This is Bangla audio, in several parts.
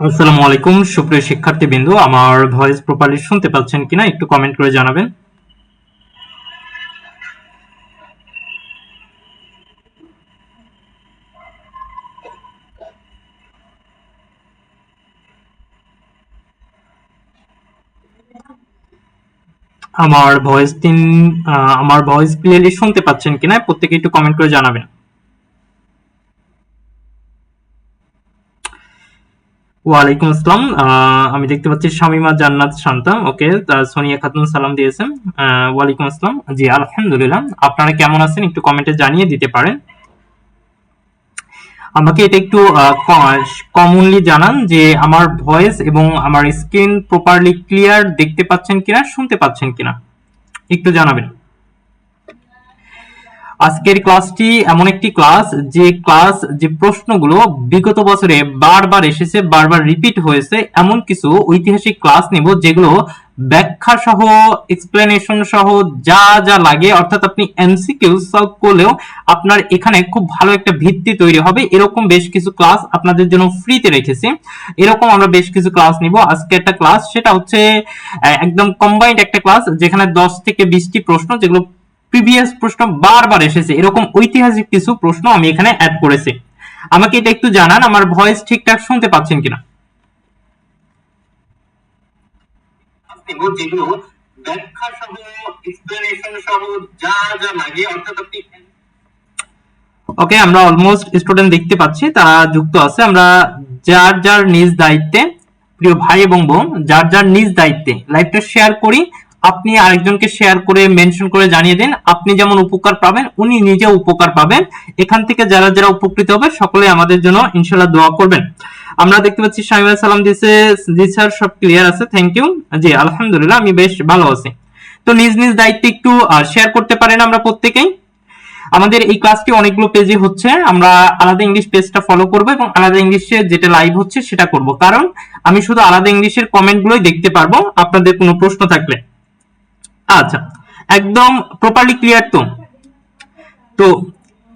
আসসালামু আলাইকুম সুপ্রিয় শিক্ষার্থীবৃন্দ, আমার ভয়েস প্রপারলি শুনতে পাচ্ছেন কিনা একটু কমেন্ট করে জানাবেন। আমার ভয়েস আমার ভয়েস ক্লিয়ারলি শুনতে পাচ্ছেন কিনা প্রত্যেকে একটু কমেন্ট করে জানাবেন। ওয়ালাইকুম আসসালাম। আমি দেখতে পাচ্ছি শামিমা জান্নাত শান্তা। ওকে, সোনিয়া খাতুন সালাম দিয়েছেন। ওয়ালাইকুম আসসালাম। জি আলহামদুলিল্লাহ, আপনারা কেমন আছেন একটু কমেন্টে জানিয়ে দিতে পারেন। আমাকে এটা একটু কমনলি জানান যে আমার ভয়েস এবং আমার স্ক্রিন প্রপারলি ক্লিয়ার দেখতে পাচ্ছেন কিনা, শুনতে পাচ্ছেন কিনা একটু জানাবেন। আজকের ক্লাসটি এমন একটি ক্লাস যে প্রশ্নগুলো বিগত বছরে বারবার এসেছে, বারবার রিপিট হয়েছে, এমন কিছু ঐতিহাসিক ক্লাস নেব যেগুলো ব্যাখ্যা সহ, এক্সপ্লেনেশন সহ যা যা লাগে, অর্থাৎ আপনি এমসিকিউ সলভ করলেও আপনার এখানে খুব ভালো একটা ভিত্তি তৈরি হবে। এরকম বেশ কিছু ক্লাস আপনাদের জন্য ফ্রিতে রেখেছি। এরকম আমরা বেশ কিছু ক্লাস নিব। আজকে একটা ক্লাস, সেটা হচ্ছে একদম কম্বাইন্ড একটা ক্লাস, যেখানে 10 থেকে 20টি প্রশ্ন, যেগুলো প্রিভিয়াস প্রশ্ন বারবার এসেছে, এরকম ঐতিহাসিক কিছু প্রশ্ন আমি এখানে অ্যাড করেছি। আমাকে এটা একটু জানান আমার ভয়েস ঠিকঠাক শুনতে পাচ্ছেন কিনা। যেগুলো ব্যাখ্যা সহ, এক্সপ্লেনেশন সহ যা যা লাগে, অর্থাৎ আপনি ওকে, আমরা অলমোস্ট স্টুডেন্ট দেখতে পাচ্ছি তারা যুক্ত আছে। আমরা যার যার নিজ দায়িত্বে, প্রিয় ভাই এবং বোন, যার যার নিজ দায়িত্বে লাইভটা শেয়ার করি। আপনি আরেকজনকে শেয়ার করে মেনশন করে জানিয়ে দিন। আপনি যেমন উপকার পাবেন, উনি নিজেও উপকার পাবেন। এখান থেকে যারা যারা উপকৃত হবে সকলে আমাদের জন্য ইনশাআল্লাহ দোয়া করবেন। আমরা দেখতে পাচ্ছি শামিমা সালাম দিয়েছে, জি স্যার সব ক্লিয়ার আছে, থ্যাংক ইউ। জি আলহামদুলিল্লাহ, আমি বেশ ভালো আছি। তো নিজ নিজ দায়িত্বে একটু শেয়ার করতে পারেন আমরা প্রত্যেকেই। আমাদের এই ক্লাসটি অনেকগুলো পেজে হচ্ছে, আমরা আলাদা ইংলিশ পেজটা ফলো করব এবং আলাদা ইংলিশে যেটা লাইভ হচ্ছে সেটা করব, কারণ আমি শুধু আলাদা ইংলিশের কমেন্টগুলোই দেখতে পারবো আপনাদের কোনো প্রশ্ন থাকলে। আচ্ছা, একদম প্রপারলি ক্লিয়ার তো? তো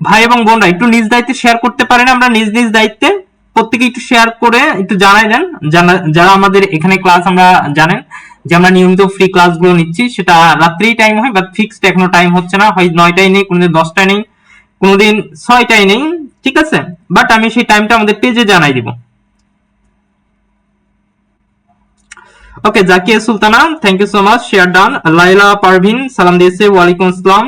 ভাই এবং বোনরা একটু নিজ দায়িত্বে শেয়ার করতে পারেন। আমরা নিজ নিজ দায়িত্বে প্রত্যেকে একটু শেয়ার করে একটু জানাই দেন। যারা আমাদের এখানে ক্লাস আমরা জানেন যে আমরা নিয়মিত ফ্রি ক্লাসগুলো নিচ্ছি, সেটা রাত্রেই টাইম হয়, বাট ফিক্সড এখনো টাইম হচ্ছে না, হয় 9টায় নেই, কোনোদিন 10টায় নেই, কোনোদিন 6টায় নেই, ঠিক আছে? বাট আমি সেই টাইমটা আমাদের পেজে জানাই দিব। Okay, Zakia Sultana, thank you so much, share done. Laila Parvin সালাম দিয়েছে, ওয়ালাইকুম আসসালাম।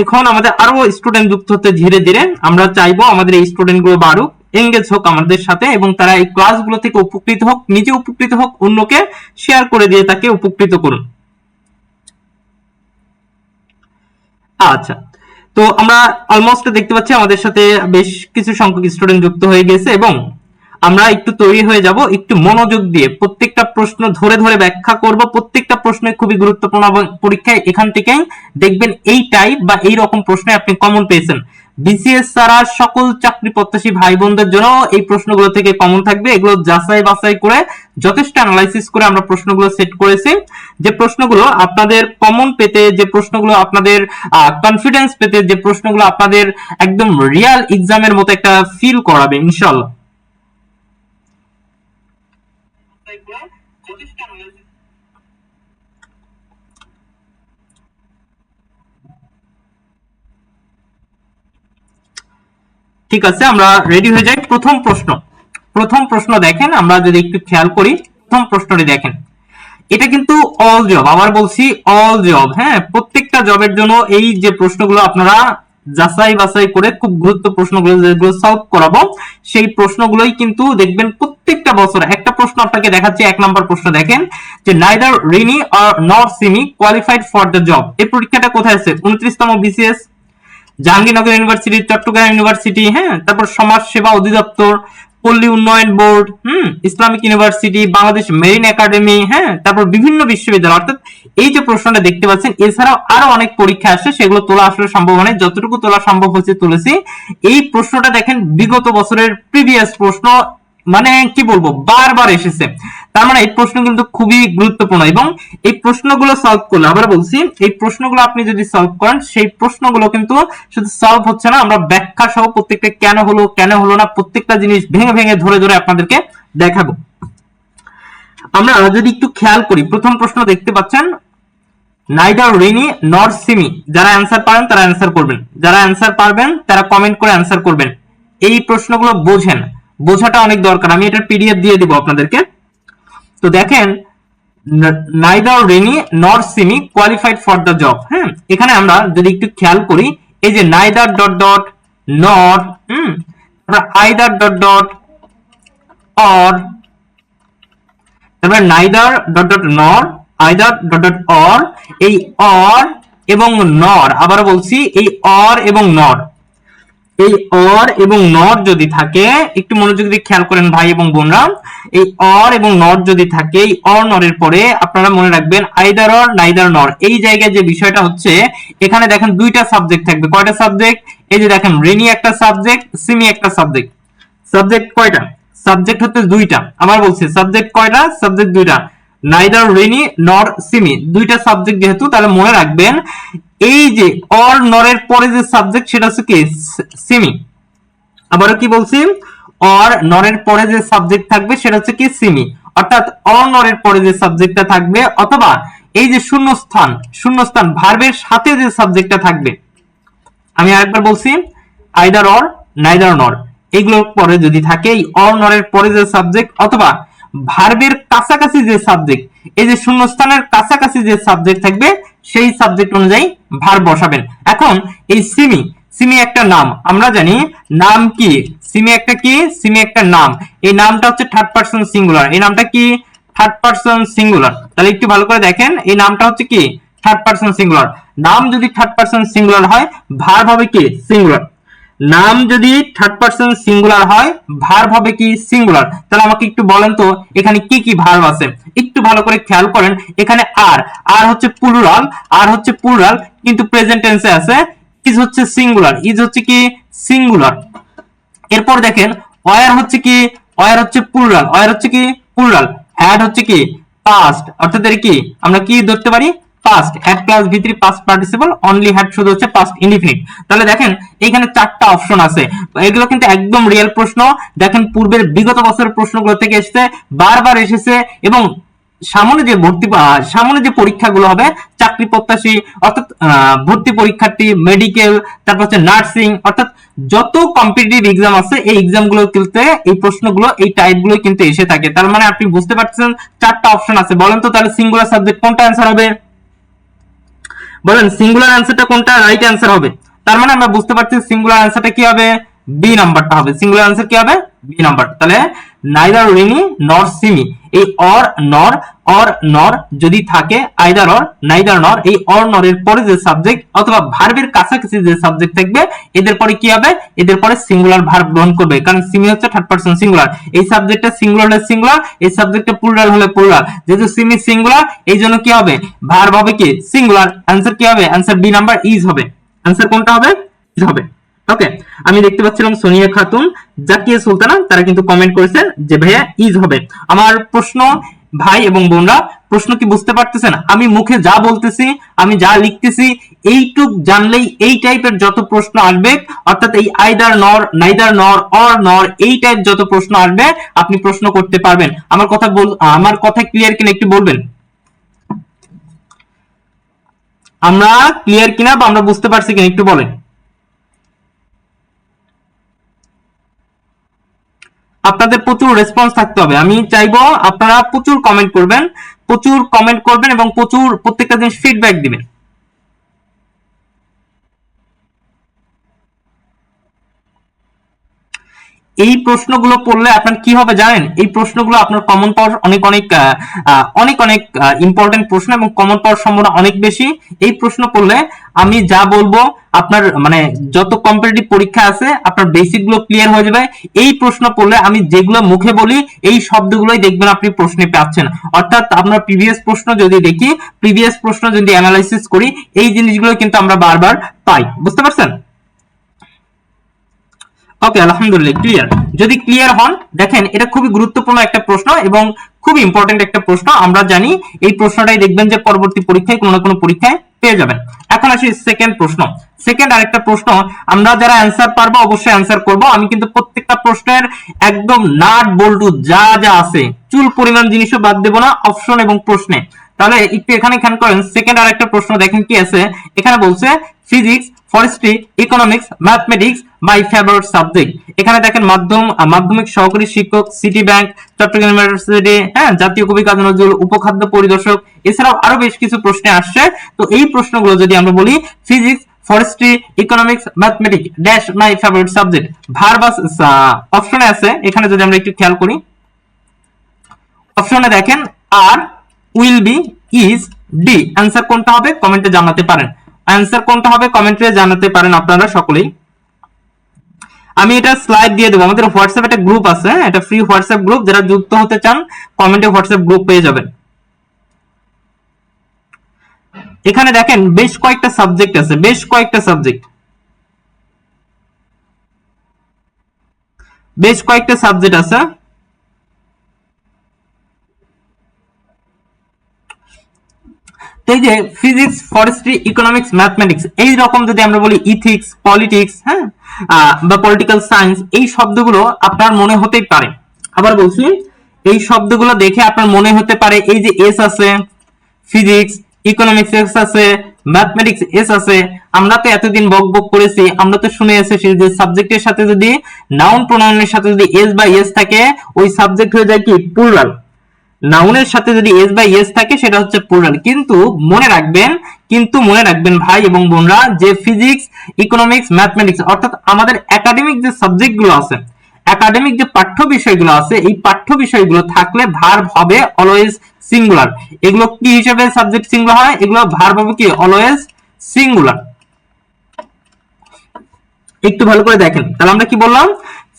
এখন আমাদের আরো স্টুডেন্ট যুক্ত হতে ধীরে ধীরে, আমরা চাইবো আমাদের এই স্টুডেন্ট গুলো বাড়ুক, এঙ্গেজ হোক আমাদের সাথে, এবং তারা এই ক্লাসগুলো থেকে উপকৃত হোক, নিজে উপকৃত হোক, অন্যকে শেয়ার করে দিয়ে তাকে উপকৃত করুন। আচ্ছা, তো আমরা অলমোস্ট দেখতে পাচ্ছি আমাদের সাথে বেশ কিছু সংখ্যক স্টুডেন্ট যুক্ত হয়ে গেছে, এবং আমরা একটু তৈরি হয়ে যাব, একটু মনোযোগ দিয়ে প্রত্যেকটা প্রশ্ন ধরে ধরে ব্যাখ্যা করব। প্রত্যেকটা প্রশ্ন খুবই গুরুত্বপূর্ণ, পরীক্ষায় এখান থেকেই দেখবেন এই টাইপ বা এই রকম প্রশ্ন আপনি কমন পেয়েছেন। বিসিএস ছাড়া সকল চাকরি প্রত্যাশী ভাই বোনদের জন্য এই প্রশ্নগুলো থেকে কমন থাকবে। এগুলো যাচাই বাছাই করে, যথেষ্ট অ্যানালাইসিস করে আমরা প্রশ্নগুলো সেট করেছি, যে প্রশ্নগুলো আপনাদের কমন পেতে, যে প্রশ্নগুলো আপনাদের কনফিডেন্স পেতে, যে প্রশ্নগুলো আপনাদের একদম রিয়াল এক্সামের মতো একটা ফিল করাবে ইনশাআল্লাহ। ঠিক আছে, আমরা রেডি হয়ে যাই। প্রথম প্রশ্ন দেখেন, আমরা যদি একটু খেয়াল করি, প্রথম প্রশ্নটি দেখেন। এটা কিন্তু অল জব, আবার বলছি অল জব, হ্যাঁ, প্রত্যেকটা জবের জন্য এই যে প্রশ্নগুলো আপনারা যাচাই বাছাই করে খুব গুরুত্ব প্রশ্নগুলো যেগুলো সলভ করাবো, সেই প্রশ্নগুলোই কিন্তু দেখবেন প্রত্যেকটা বছর। একটা প্রশ্ন আপনাকে দেখাচ্ছি, 1 নম্বর প্রশ্ন দেখেন, যে neither Rini or not Simi qualified for the job. এই পরীক্ষাটা কোথায় আছে? 29তম BCS, Jahangirnagar university, Chittagong university, হ্যাঁ, তারপর সমাজ সেবা অধিদপ্তর, পল্লী উন্নয়ন board, Islamic university, Bangladesh marine academy, হ্যাঁ, তারপর বিভিন্ন বিশ্ববিদ্যালয়। অর্থাৎ এই যে প্রশ্নটা দেখতে পাচ্ছেন, এছাড়াও আরো অনেক পরীক্ষা আসে, সেগুলো তোলা আসলে সম্ভব হয়, যতটুকু তোলা সম্ভব হয়েছে তুলেছি। এই প্রশ্নটা দেখেন বিগত বছরের প্রিভিয়াস প্রশ্ন, মানে কি বলবো বারবার এসেছে। তার মানে এই প্রশ্ন কিন্তু খুবই গুরুত্বপূর্ণ এবং এই প্রশ্নগুলো সলভ করলে, আবার বলছি, এই প্রশ্নগুলো আপনি যদি সলভ করেন সেই প্রশ্নগুলো কিন্তু শুধু সলভ হচ্ছে না, আমরা ব্যাখ্যা সহ প্রত্যেকটা কেন হলো না প্রত্যেকটা জিনিস ভেঙে ভেঙে ধরে ধরে আপনাদেরকে দেখাবো। আমরা যদি একটু খেয়াল করি, প্রথম প্রশ্ন দেখতে পাচ্ছেন নাইদার রেনি নর সিমি। যারা অ্যান্সার পারেন তারা অ্যান্সার করবেন, যারা অ্যান্সার পারবেন তারা কমেন্ট করে অ্যান্সার করবেন। এই প্রশ্নগুলো বোঝেন, বোঝাটা অনেক দরকার। আমি এটার পিডিএফ দিয়ে দিব আপনাদেরকে। তো দেখেন neither Renee nor Simi qualified for the job. হ্যাঁ, এখানে আমরা যদি একটু খেয়াল করি, এই যে নাইদার ডট ডট নর, আইদার ডট ডট অর, তারপরে নাইদার ডট ডট নর, আইদার ডট ডট অর, এই অর এবং নর, আবার বলছি এই অর এবং নর, এই অর এবং নর যদি থাকে, একটু মনোযোগ দিয়ে খেয়াল করেন ভাই এবং বোনরা, এই অর এবং নর যদি থাকে, এই অর নরের পরে আপনারা মনে রাখবেন আইদার অর নাইদার নর। এই জায়গায় যে বিষয়টা হচ্ছে, এখানে দেখেন দুইটা সাবজেক্ট থাকবে। কয়টা সাবজেক্ট? এই যে দেখেন রেনি একটা সাবজেক্ট, সিমি একটা সাবজেক্ট। সাবজেক্ট কয়টা? সাবজেক্ট হচ্ছে দুইটা। আবার বলছি সাবজেক্ট কয়টা? সাবজেক্ট দুইটা। নাইদার রেনি নর সিমি, দুইটা সাবজেক্ট যেহেতু, তাহলে মনে রাখবেন এই যে অর নরের পরে যে সাবজেক্ট সেটা হচ্ছে কি? সিমি। আবারও কি বলছি? অর নরের পরে যে সাবজেক্ট থাকবে সেটা হচ্ছে কি? সিমি। অর্থাৎ অর নরের পরে যে সাবজেক্টটা থাকবে, অথবা এই যে শূন্যস্থান ভার্বের সাথে যে সাবজেক্টটা থাকবে, আমি আরেকবার বলছি আইদার অর নাইদার নর, এগুলোর পরে যদি থাকে এই অর নরের পরে যে সাবজেক্ট, অথবা ভার্বের কাছাকাছি যে সাবজেক্ট, এই যে শূন্যস্থানের কাছাকাছি যে সাবজেক্ট থাকবে সেই সাবজেক্ট অনুযায়ী ভার্ব বসাবেন। এখন এই সিমি একটা নাম, আমরা জানি নাম কি? সিমি একটা কি? সিমি একটা নাম। এই নামটা হচ্ছে থার্ড পারসন সিঙ্গুলার। এই নামটা কি? Third person singular. তাহলে একটু ভালো করে দেখেন, এই নামটা হচ্ছে কি? Third person singular. নাম যদি থার্ড পারসন সিঙ্গুলার হয়, ভার্ব হবে কি? সিঙ্গুলার। নাম যদি থার্ড পারসন সিঙ্গুলার হয়, ভার্ব হবে কি? সিঙ্গুলার। তাহলে আমাকে একটু বলেন তো এখানে কি কি ভার্ব আছে? একটু ভালো করে খেয়াল করেন, এখানে আর হচ্ছে প্লুরাল কিন্তু প্রেজেন্ট টেন্সে আছে। ইজ হচ্ছে সিঙ্গুলার, ইজ হচ্ছে কি? সিঙ্গুলার। এরপর দেখেন ওয়ার হচ্ছে কি? ওয়ার হচ্ছে প্লুরাল, ওয়ার হচ্ছে কি? প্লুরাল। হ্যাড হচ্ছে কি? পাস্ট, অর্থাৎ এর কি আমরা কি ধরতে পারি? পাস্ট। হ্যাড প্লাস ভি3 পাস্ট পার্টিসিপল, অনলি হ্যাড শুধু হচ্ছে পাস্ট ইনডিফিনিট। তাহলে দেখেন এইখানে চারটা অপশন আছে। এগুলো কিন্তু একদম রিয়েল প্রশ্ন। দেখেন পূর্বের বিগত বছরের প্রশ্নগুলো থেকে এসেছে, বারবার এসেছে, এবং সামনে যে পরীক্ষাগুলো হবে চাকরি প্রত্যাশী, অর্থাৎ ভর্তি পরীক্ষার্থী, মেডিকেল, তারপর হচ্ছে নার্সিং, অর্থাৎ যত কম্পিটিটিভ এক্সাম আছে এই এক্সাম গুলো কিন্তু এই প্রশ্নগুলো এই টাইপ গুলো কিন্তু এসে থাকে। তার মানে আপনি বুঝতে পারছেন চারটা অপশন আছে। বলেন তো তাহলে সিঙ্গুলার সাবজেক্ট কোনটা অ্যান্সার হবে? বলেন সিঙ্গুলার অ্যান্সারটা কোনটা রাইট অ্যান্সার হবে? তার মানে আমরা বুঝতে পারছি সিঙ্গুলার অ্যান্সারটা কি হবে? বি নাম্বারটা হবে। সিঙ্গুলার অ্যান্সার কি হবে? B number. তাহলে নাইদার রেনি নর সিমি, এই অর নর যদি থাকে, আইদার অর নাইদার নর, এই অর নরের পরে যে সাবজেক্ট অথবা ভার্বের কাছাকাছি যে সাবজেক্ট থাকবে, এদের পরে কি হবে? এদের পরে সিঙ্গুলার ভার্ব গ্রহণ করবে, কারণ সিমি হচ্ছে থার্ড পারসন সিঙ্গুলার। এই সাবজেক্টটা সিঙ্গুলার হলে সিঙ্গুলার, এই সাবজেক্টটা প্লুরাল হলে প্লুরাল। যেহেতু সিমি সিঙ্গুলার, এই জন্য কি হবে? ভার্ব হবে কি? সিঙ্গুলার। অ্যান্সার কি হবে? অ্যান্সার বি নাম্বার, ইজ হবে। অ্যান্সার কোনটা হবে? ইজ হবে। ওকে, আমি দেখতে পাচ্ছিলাম সোনিয়া খাতুন, জাকিয়া সুলতানা, তারা কিন্তু কমেন্ট করেছেন যে ভাইয়া ইজ হবে। আমার প্রশ্ন ভাই এবং বোনরা, প্রশ্ন কি বুঝতে পারতেছেন? আমি মুখে যা বলতেছি, আমি যা লিখতেছি, এইটুক জানলেই এই টাইপের যত প্রশ্ন আসবে, অর্থাৎ এই আইদার নর, নাইদার নর, অর নর, এই টাইপ যত প্রশ্ন আসবে আপনি প্রশ্ন করতে পারবেন। আমার কথা ক্লিয়ার কিনা একটু বলবেন? আমরা ক্লিয়ার কিনা বা আমরা বুঝতে পারছি কিনা একটু বলেন। আপনাদের প্রচুর রেসপন্স থাকতে হবে। আমি চাইবো আপনারা প্রচুর কমেন্ট করবেন এবং প্রত্যেকটা জিনিস ফিডব্যাক দিবেন। এই প্রশ্নগুলো পড়লে আপনার কি হবে জানেন? এই প্রশ্নগুলো আপনার কমন পাওয়ার অনেক ইম্পর্টেন্ট প্রশ্ন এবং কমন পাওয়ার সম্ভাবনা অনেক বেশি। এই প্রশ্ন পড়লে আমি যা বলবো আপনার মানে যত কম্পিটিটিভ পরীক্ষা আছে আপনার বেসিক গুলো ক্লিয়ার হয়ে যাবে। এই প্রশ্ন পড়লে আমি যেগুলো মুখে বলি এই শব্দগুলোই দেখবেন আপনি প্রশ্নে পাচ্ছেন। অর্থাৎ আপনার প্রিভিয়াস প্রশ্ন যদি অ্যানালাইসিস করি, এই জিনিসগুলো কিন্তু আমরা বারবার পাই। বুঝতে পারছেন? ওকে, আলহামদুলিল্লাহ, ক্লিয়ার। যদি ক্লিয়ার হন, দেখেন এটা খুবই গুরুত্বপূর্ণ একটা প্রশ্ন এবং খুব ইম্পর্টেন্ট একটা প্রশ্ন। আমরা জানি এই প্রশ্নটাই দেখবেন যে পরবর্তী পরীক্ষায় কোনো না কোনো পরীক্ষায় পেয়ে যাবেন। এখন আসি সেকেন্ড প্রশ্ন। সেকেন্ড আরেকটা প্রশ্ন, আমরা যারা অ্যান্সার পারবো অবশ্যই অ্যান্সার করব। আমি কিন্তু প্রত্যেকটা প্রশ্নের একদম নাট বল্টু যা যা আছে চুল পরিমাণ জিনিসও বাদ দেব না অপশন এবং প্রশ্নে। তাহলে একটু এখানে খেয়াল করেন, সেকেন্ড আরেকটা প্রশ্ন দেখেন কি আছে। এখানে বলছে ফিজিক্স, ফরেস্ট্রি, ইকোনমিক্স, ম্যাথমেটিক্স মাই ফেভারিট সাবজেক্ট। এখানে দেখেন মাধ্যমিক সহকারী শিক্ষক, সিটি ব্যাংক, চট্টগ্রাম ইউনিভার্সিটি, হ্যাঁ, জাতীয় কবি কাজী নজরুল, উপখাদ্য পরিদর্শক, এছাড়াও আরো বেশ কিছু প্রশ্নে আসছে। তো এই প্রশ্নগুলো যদি আমরা বলি physics, forestry, economics, mathematics dash my favourite subject, verbs অপশনে আছে। এখানে যদি আমরা একটু খেয়াল করি, অপশনে দেখেন are, will be, is, D. Answer কোনটা হবে কমেন্টে জানাতে পারেন। অ্যান্সার কোনটা হবে কমেন্টে জানাতে পারেন আপনারা সকলেই। আমি এটা স্লাইড দিয়ে দেবো। আমাদের হোয়াটসঅ্যাপ একটা গ্রুপ আছে, এটা ফ্রি হোয়াটসঅ্যাপ গ্রুপ, যারা যুক্ত হতে চান কমেন্টে হোয়াটসঅ্যাপ গ্রুপ পেয়ে যাবেন। এখানে দেখেন বেশ কয়েকটা সাবজেক্ট আছে, বেশ কয়েকটা সাবজেক্ট, বেশ কয়েকটা সাবজেক্ট আছে। এই যে ফিজিক্স, ফরেস্ট্রি, ইকোনমিক্স, ম্যাথমেটিক্স, এই রকম যদি আমরা বলি ইথিক্স, পলিটিক্স, হ্যাঁ, বা পলিটিক্যাল সায়েন্স, এই শব্দগুলো আপনার মনে হতেই পারে। আবার বলছি, এই শব্দগুলো দেখে আপনার মনে হতে পারে এই যে এস আছে, ফিজিক্স, ইকোনমিক্স এস আছে, ম্যাথমেটিক্স এস আছে। আমরা তো এতদিন বক বক করেছি, আমরা তো শুনে এসেছি যে সাবজেক্টের সাথে যদি নাউন প্রোনাউনের সাথে যদি এস বা এস থাকে ওই সাবজেক্ট হয়ে যায় কি প্লুরাল। নাউনের সাথে যদি এস বাই এস থাকে সেটা হচ্ছে প্লুরাল। কিন্তু মনে রাখবেন ভাই এবং বোনরা, যে ফিজিক্স, ইকোনমিক্স, ম্যাথমেটিক্স অর্থাৎ আমাদের একাডেমিক যে সাবজেক্ট গুলো আছে, একাডেমিক যে পাঠ্য বিষয়গুলো আছে, এই পাঠ্য বিষয়গুলো থাকলে ভার্ব হবে অলওয়েজ সিঙ্গুলার। এগুলো কি হিসেবে সাবজেক্ট সিঙ্গুলার হয়? এগুলো ভার্ব হবে কি অলওয়েজ সিঙ্গুলার। একটু ভালো করে দেখেন, তাহলে আমরা কি বললাম,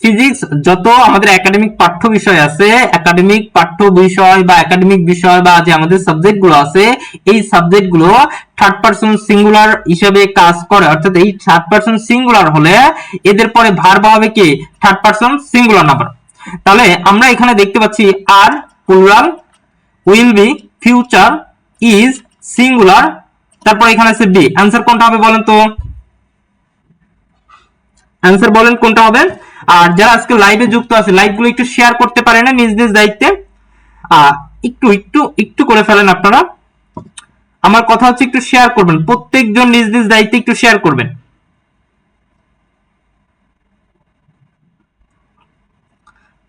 ফিজিক্স যত আমাদের একাডেমিক পাঠ্য বিষয় আছে, একাডেমিক পাঠ্য বিষয় বা একাডেমিক বিষয় বা যে আমাদের সাবজেক্ট গুলো আছে, এই সাবজেক্ট গুলো থার্ড পারসন সিঙ্গুলার হিসেবে কাজ করে। অর্থাৎ এই থার্ড পারসন সিঙ্গুলার হলে এদের পরে ভার্ব হবে কি থার্ড পারসন সিঙ্গুলার নাম্বার। তাহলে আমরা এখানে দেখতে পাচ্ছি are plural, will be future, is singular, তারপর এখানে আছে বি। অ্যান্সার কোনটা হবে বলেন তো? অ্যান্সার বলেন কোনটা হবে? আর যারা আজকে লাইভে যুক্ত আছে লাইভগুলো একটু শেয়ার করতে পারেন না নিজ নিজ দায়িত্বে? একটু একটু একটু করে ফেলেন আপনারা। আমার কথা হচ্ছে একটু শেয়ার করবেন, প্রত্যেকজন নিজ নিজ দায়িত্বে একটু শেয়ার করবেন।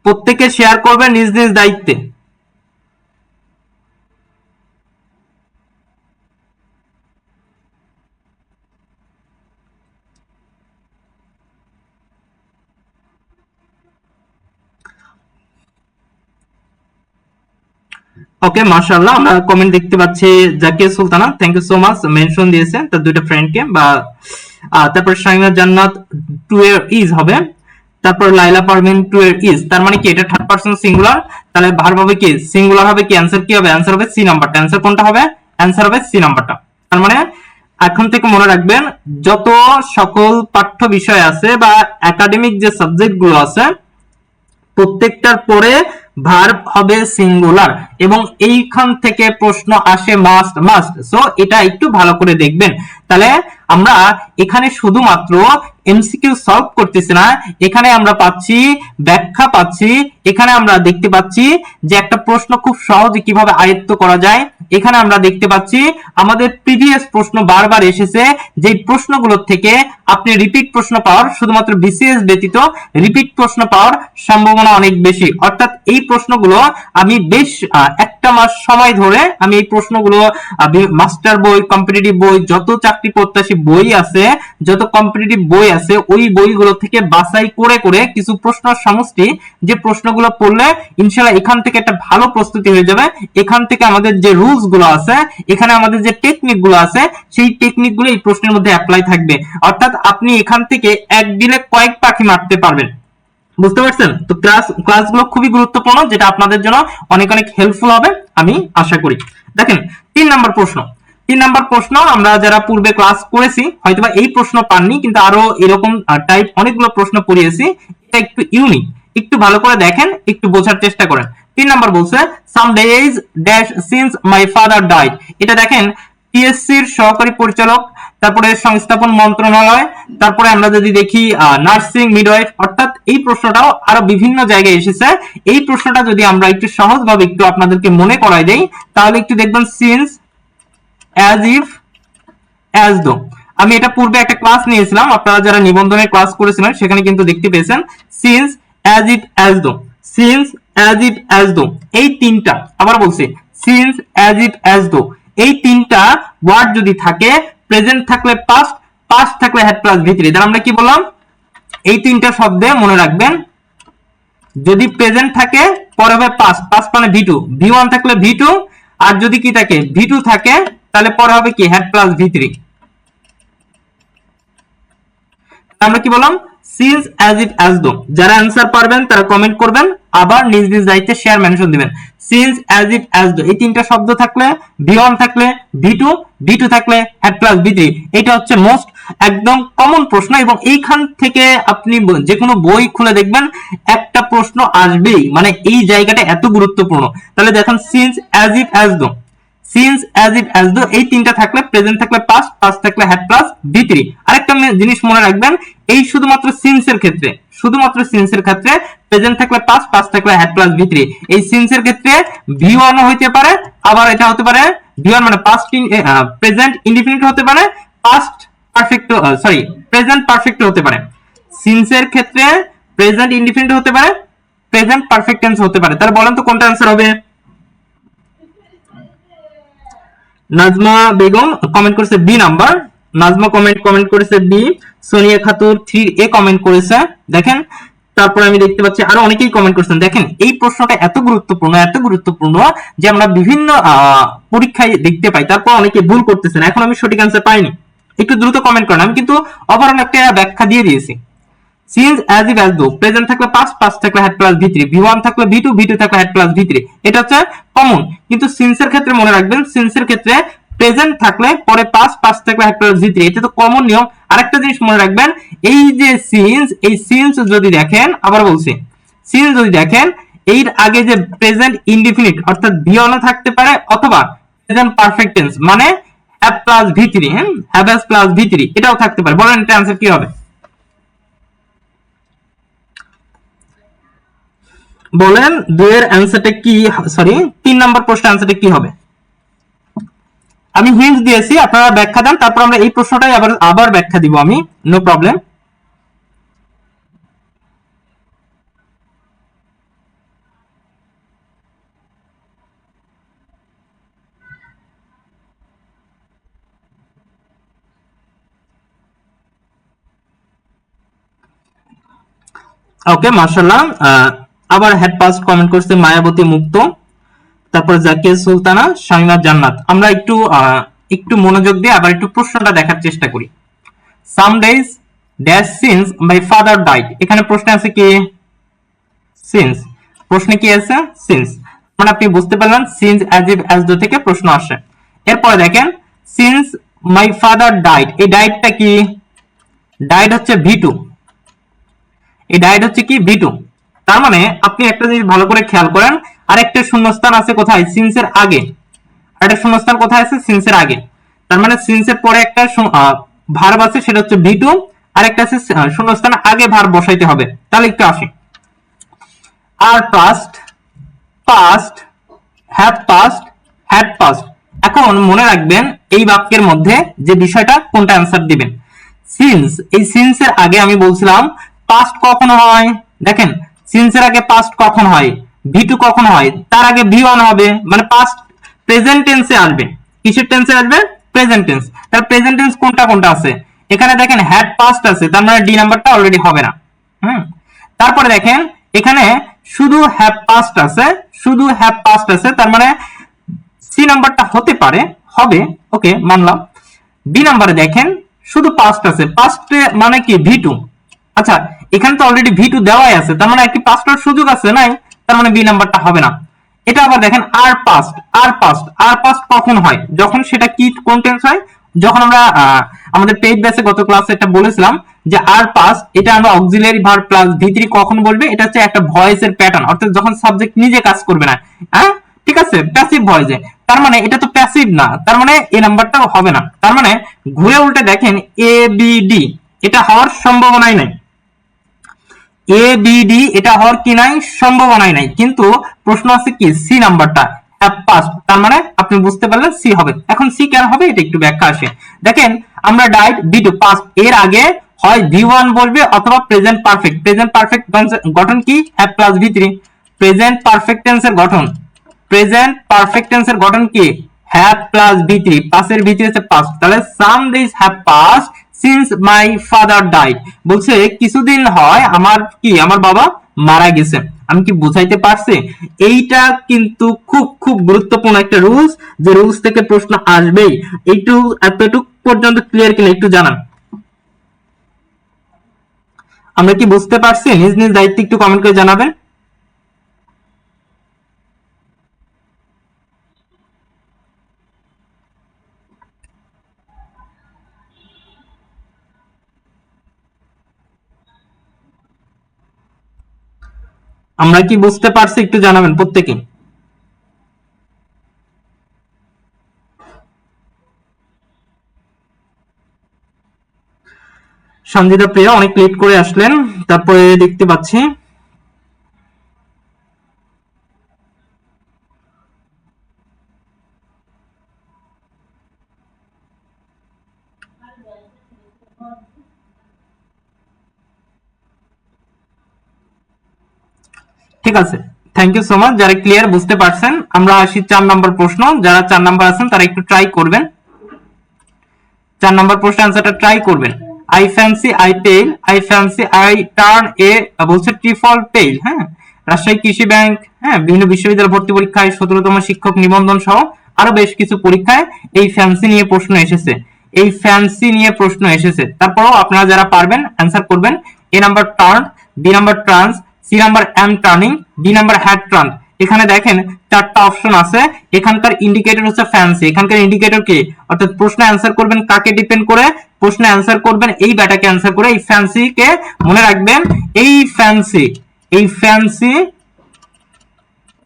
প্রত্যেকে শেয়ার করবেন নিজ নিজ দায়িত্বে। ওকে, মাশাআল্লাহ, আমরা কমেন্ট দেখতে পাচ্ছি। Zakia Sultana, thank you so much, mention দিয়েছে তার দুইটা ফ্রেন্ডকে। বা তারপর শাইনা জান্নাত, টু এর ইজ হবে। তারপর লাইলা পারভিন, টু এর ইজ, তার মানে কি এটা থার্ড পারসন সিঙ্গুলার। তাহলে ভার্ব হবে কি সিঙ্গুলার হবে কি? অ্যান্সার কি হবে? অ্যান্সার হবে সি নাম্বারটা। অ্যান্সার কোনটা হবে? অ্যান্সার হবে সি নাম্বারটা। তার মানে এখন থেকে মনে রাখবেন, যত সকল পাঠ্য বিষয় আছে বা একাডেমিক যে সাবজেক্ট গুলো আছে প্রত্যেকটার পরে ভার্ব হবে সিঙ্গুলার এবং এইখান থেকে প্রশ্ন আসে মাস্ট মাস্ট। সো এটা একটু ভালো করে দেখবেন। তাহলে আমরা এখানে শুধুমাত্র এমসিকিউ সলভ করতেছি না, এখানে আমরা পাচ্ছি ব্যাখ্যা পাচ্ছি, এখানে আমরা দেখতে পাচ্ছি যে একটা প্রশ্ন খুব সহজে কিভাবে আয়ত্ত করা যায়। এখানে আমরা দেখতে পাচ্ছি আমাদের প্রিভিয়াস প্রশ্ন বারবার এসেছে, যে প্রশ্নগুলোর থেকে আপনি রিপিট প্রশ্ন পাওয়ার, শুধুমাত্র বিসিএস ব্যতীত রিপিট প্রশ্ন পাওয়ার সম্ভাবনা অনেক বেশি। অর্থাৎ এই প্রশ্নগুলো আমি বেশ একটা মাস সময় ধরে আমি এই প্রশ্নগুলো মাস্টার বই, কম্পিটিটিভ বই, যত চাকরি প্রত্যাশী বই আছে, যত কম্পিটিটিভ বই আছে, ওই বইগুলো থেকে বাছাই করে করে কিছু প্রশ্ন সমষ্টি, যে প্রশ্নগুলো পড়লে ইনশাআল্লাহ এখান থেকে একটা ভালো প্রস্তুতি হয়ে যাবে। এখান থেকে আমাদের যে রুলস গুলো আছে, এখানে আমাদের যে টেকনিক গুলো আছে, সেই টেকনিক গুলো এই প্রশ্নের মধ্যে অ্যাপ্লাই থাকবে। অর্থাৎ আপনি এখান থেকে এক দিনে কয়েক পাখি মারতে পারবেন। বুঝতে পারছেন? তো ক্লাসগুলো খুবই গুরুত্বপূর্ণ, যেটা আপনাদের জন্য অনেক অনেক হেল্পফুল হবে আমি আশা করি। দেখেন 3 নাম্বার প্রশ্ন। 3 নাম্বার প্রশ্ন আমরা যারা পূর্বে ক্লাস করেছি হয়তোবা এই প্রশ্ন পাননি, কিন্তু আরো এরকম টাইপ অনেকগুলো প্রশ্ন পড়িয়েছি। এটা একটু ইউনিক, একটু ভালো করে দেখেন, একটু বোঝার চেষ্টা করেন। 3 নাম্বার বলছে some days dash since my father died. এটা দেখেন পিএসসির সহকারী পরিচালক, তারপরে সংস্থাপন মন্ত্রণালয়, তারপরে আমরা যদি দেখি নার্সিং মিডওয়াইফ, অর্থাৎ এই প্রশ্নটাও আরো বিভিন্ন জায়গায় এসেছে। এই প্রশ্নটা যদি আমরা একটু সহজভাবে একটু আপনাদেরকে মনে করাই দেই, তাহলে একটু দেখবেন since, as if, as though. আমি এটা পূর্বে একটা ক্লাস নিয়েছিলাম, আপনারা যারা নিবন্ধনের ক্লাস করেছিলেন সেখানে কিন্তু দেখতে পেয়েছেন since, as if, as though, since, as if, as though, এই তিনটা, আবার বলছি since, as if, as though, এই তিনটা ওয়ার্ড যদি থাকে, প্রেজেন্ট থাকলে পাস্ট, পাস্ট থাকলে হ্যাড প্লাস ভি থ্রি। তাহলে আমরা কি বললাম, এই তিনটা শব্দে মনে রাখবেন, যদি প্রেজেন্ট থাকে পরে হবে পাস্ট, পাস্ট মানে ভি টু, ভি ওয়ান থাকলে ভি টু, আর যদি কি থাকে ভি টু থাকে তাহলে পরে হবে কি হ্যাড প্লাস ভি থ্রি। আমরা কি বললাম, since, as if, as though. যারা অ্যানসার পারবেন তারা কমেন্ট করবেন, আবার নিজ নিজ দায়িত্বে শেয়ার মেনশন দিবেন। Since, as if, as though, এই তিনটা শব্দ থাকলে ভি ওয়ান থাকলে ভি টু, ভি টু থাকলে হ্যাড প্লাস ভি থ্রি। এটা হচ্ছে মোস্ট একদম কমন প্রশ্ন, এবং এইখান থেকে আপনি যে কোনো বই খুলে দেখবেন একটা প্রশ্ন আসবেই, মানে এই জায়গাটা এত গুরুত্বপূর্ণ। তাহলে দেখেন since, as if, as though, since, as if, as though, এই তিনটা থাকলে প্রেজেন্ট থাকলে পাস্ট, পাস্ট থাকলে হ্যাড প্লাস ভি থ্রি। আরেকটা জিনিস মনে রাখবেন, এই শুধুমাত্র সিন্সের ক্ষেত্রে, শুধুমাত্র সিন্সের ক্ষেত্রে প্রেজেন্ট থাকলে পাস্ট, পাস্ট থাকলে হ্যাড প্লাস ভি থ্রি। এই সিন্সের ক্ষেত্রে ভি ওয়ান হইতে পারে, আবার এটা হতে পারে ভি ওয়ান মানে পাস্ট প্রেজেন্ট ইনডিফিনিট হতে পারে, past perfect, sorry present perfect হতে পারে। সিন্সের ক্ষেত্রে প্রেজেন্ট ইনডিফিনিট হতে পারে, প্রেজেন্ট পারফেক্ট টেন্স হতে পারে। তাহলে বলেন তো কোনটা आंसर হবে? নাজমা বেগম কমেন্ট করেছে বি নাম্বার, নাজমা কমেন্ট করেছে বি, সোনিয়া খাতুর 3A কমেন্ট করেছে। দেখেন তারপর আমি দেখতে পাচ্ছি আরো অনেকেই কমেন্ট করেছেন। দেখেন এই প্রশ্নটা এত গুরুত্বপূর্ণ, এত গুরুত্বপূর্ণ যে আমরা বিভিন্ন পরীক্ষায় দেখতে পাই, তারপর অনেকে ভুল করতেছেন। এখন আমি সঠিক आंसर পাইনি, একটু দ্রুত কমেন্ট করেন। আমি কিন্তু ওভারঅল একটা ব্যাখ্যা দিয়ে দিয়েছি। Since, as if, as though, present থাকলে পাস্ট, পাস্ট থাকলে had plus V three, V one থাকলে ভি টু, ভি টু থাকলে হ্যাড প্লাস ভি থ্রি। এটা হচ্ছে কমন। কিন্তু সিন্সের ক্ষেত্রে মনে রাখবেন, সিন্সের ক্ষেত্রে প্রেজেন্ট থাকলে পরে পাস্ট, পাস্ট থাকলে হ্যাড প্লাস ভি থ্রি। এটা তো কমন নিয়ম। আরেকটা জিনিস মনে রাখবেন, এই যে সিন্স, এই সিন্স যদি দেখেন, আবার বলছি সিন্স যদি দেখেন, এর আগে যে প্রেজেন্ট ইনডিফিনিট অর্থাৎ ভি ওয়ান থাকতে পারে, অথবা প্রেজেন্ট পারফেক্ট টেন্স মানে have plus V three, have plus V three, এটাও থাকতে পারে। বলেন এটা आंसर কি হবে? বলেন দুইয়ের অ্যানসারটা কি, সরি 3 নাম্বার প্রশ্নের অ্যানসারটা কি হবে? আমি হিন্ট দিয়েছি, আপনারা ব্যাখ্যা দেন, তারপর আমরা এই প্রশ্নটাই আবার ব্যাখ্যা দিব আমি, নো প্রবলেম। ওকে মাশাআল্লাহ। আবার হেড পাস্ট কমেন্ট করছে মায়াবতী মুক্ত, তারপর জাকিয়া সুলতানা, শামিমা জান্নাত। আমরা একটু একটু মনোযোগ দিয়ে আবার একটু প্রশ্নটা দেখার চেষ্টা করি। Some days dash since my father died, এখানে প্রশ্ন আছে কি সিন্স, প্রশ্নে কি আছে সিন্স, মানে আপনি বুঝতে পারলেন since, as if, as though থেকে প্রশ্ন আসে। এরপরে দেখেন সিন্স মাই ফাদার ডাইড, এই ডাইডটা কি, ডাইড হচ্ছে ভি টু, এই ডাইড হচ্ছে কি ভি টু। তার মানে আপনি একটা জিনিস ভালো করে খেয়াল করেন, আরেকটা শূন্যস্থান আছে কোথায়, সিন্সের আগে, আরেকটা শূন্যস্থান কোথায় আছে, সিন্সের আগে। তার মানে সিন্সের পরে একটা ভার্ব আছে, সেটা হচ্ছে ভি টু, আরেকটা আছে শূন্যস্থান আগে ভার্ব বসাইতে হবে। তাহলে একটু আসি, are past, past, have past, had past. এখন মনে রাখবেন এই বাক্যের মধ্যে যে বিষয়টা কোনটা অ্যান্সার দিবেন। সিন্স, এই সিন্সের আগে আমি বলছিলাম পাস্ট কখন হয়, দেখেন সিন্সের আগে পাস্ট কখন হয়, ভি টু কখন হয়, তার আগে ভি ওয়ান হবে, মানে পাস্ট প্রেজেন্ট টেন্সে আসবে। কিসের টেন্সে আসবে, প্রেজেন্ট টেন্স। তার প্রেজেন্ট টেন্স কোনটা কোনটা আছে, এখানে দেখেন হ্যাড পাস্ট আছে, তার মানে ডি নাম্বারটা অলরেডি হবে না। তারপরে দেখেন এখানে শুধু হ্যাভ পাস্ট আছে, শুধু হ্যাভ পাস্ট আছে, তার মানে সি নাম্বারটা হতে পারে, হবে, ওকে মানলাম। বি নাম্বারে দেখেন শুধু পাস্ট আছে, পাস্ট মানে কি ভি টু। আচ্ছা এখানে তো অলরেডি ভি টু দেওয়াই আছে, তার মানে একটি পাস্টের সুযোগ আছে নাই, তার মানে বি নাম্বারটা হবে না। এটা আবার দেখেন আর পাস্ট, আর পাস্ট, আর পাস্ট কখন হয়, যখন সেটা কি কোন টেন্স হয়, যখন আমরা আমাদের পেইড ব্যাচে গত ক্লাসে এটা বলেছিলাম যে আর পাস, এটা আমরা অক্সিলারি ভার্ব প্লাস ভি3 কখন বলবে, এটা হচ্ছে একটা ভয়েসের প্যাটার্ন, অর্থাৎ যখন সাবজেক্ট নিজে কাজ করবে না, হ্যাঁ ঠিক আছে, প্যাসিভ ভয়েসে। তার মানে এটা তো প্যাসিভ না, তার মানে এই নাম্বারটা হবে না। তার মানে ঘুরে উল্টে দেখেন এ বি ডি, এটা হওয়ার সম্ভাবনাই নাই। এ বি ডি এটা হওয়ার কি নাই, সম্ভাবনাই নাই। কিন্তু প্রশ্ন আছে কি সি নাম্বারটা হ্যাভ পাসড, তার মানে আপনি বুঝতে পারলেন সি হবে। এখন সি কেন হবে এটা একটু ব্যাখ্যা আসে। দেখেন আমরা ডাইট বি টু পাস্ট, এর আগে হয় ভি ওয়ান বলবে অথবা প্রেজেন্ট পারফেক্ট। প্রেজেন্ট পারফেক্ট গঠন কি have plus V three. Present perfect টেন্সের গঠন, প্রেজেন্ট পারফেক্ট টেন্সের গঠন কি হ্যাভ প্লাস ভি থ্রি, পাসের ভি থ্রি হচ্ছে পাস্ট। তাহলে some days have passed since my father died, বলছে কিছুদিন হয় আমার কি আমার বাবা মারা গেছে। আমি কি বুঝাইতে পারছি? এইটা কিন্তু খুব খুব গুরুত্বপূর্ণ একটা রুলস, যে রুলস থেকে প্রশ্ন আসবেই। একটু এতটুকু পর্যন্ত ক্লিয়ার কিনা একটু জানান। আমরা কি বুঝতে পারছি? নিজ নিজ দায়িত্ব একটু কমেন্ট করে জানাবেন। আমরা কি বুঝতে পারছি একটু জানাবেন প্রত্যেকে। সঞ্জিতা প্রিয়া অনেক লেট করে আসলেন, তারপরে দেখতে পাচ্ছি ঠিক আছে, থ্যাংক ইউ সো মাচ যারা ক্লিয়ার বুঝতে পারছেন। আমরা আসি 4 নম্বর প্রশ্ন, যারা 4 নম্বর আছেন তারা একটু ট্রাই করবেন, 4 নম্বর প্রশ্ন আনসারটা ট্রাই করবেন। I fancy I pale, I fancy I turn a, বলছে ট্রিফল পেইল, হ্যাঁ রাজশাহী কৃষি ব্যাংক, হ্যাঁ বিভিন্ন বিশ্ববিদ্যালয় ভর্তি পরীক্ষায় 17তম শিক্ষক নিবন্ধন সহ আরো বেশ কিছু পরীক্ষায় এই ফ্যান্সি নিয়ে প্রশ্ন এসেছে, এই ফ্যান্সি নিয়ে প্রশ্ন এসেছে। তারপরেও আপনারা যারা পারবেন অ্যান্সার করবেন। A number turn, B number turns, C number am turning, D number had turn. এখানে দেখেন 4টা অপশন আছে, এখানকার ইন্ডিকেটর হচ্ছে ফ্যান্সি। এখানকার ইন্ডিকেটর কি, অর্থাৎ প্রশ্ন অ্যান্সার করবেন কাকে ডিপেন্ড করে, প্রশ্ন অ্যান্সার করবেন এই ব্যাটাকে অ্যান্সার করে। এই ফ্যান্সি কে মনে রাখবেন, এই ফ্যান্সি, এই ফ্যান্সি,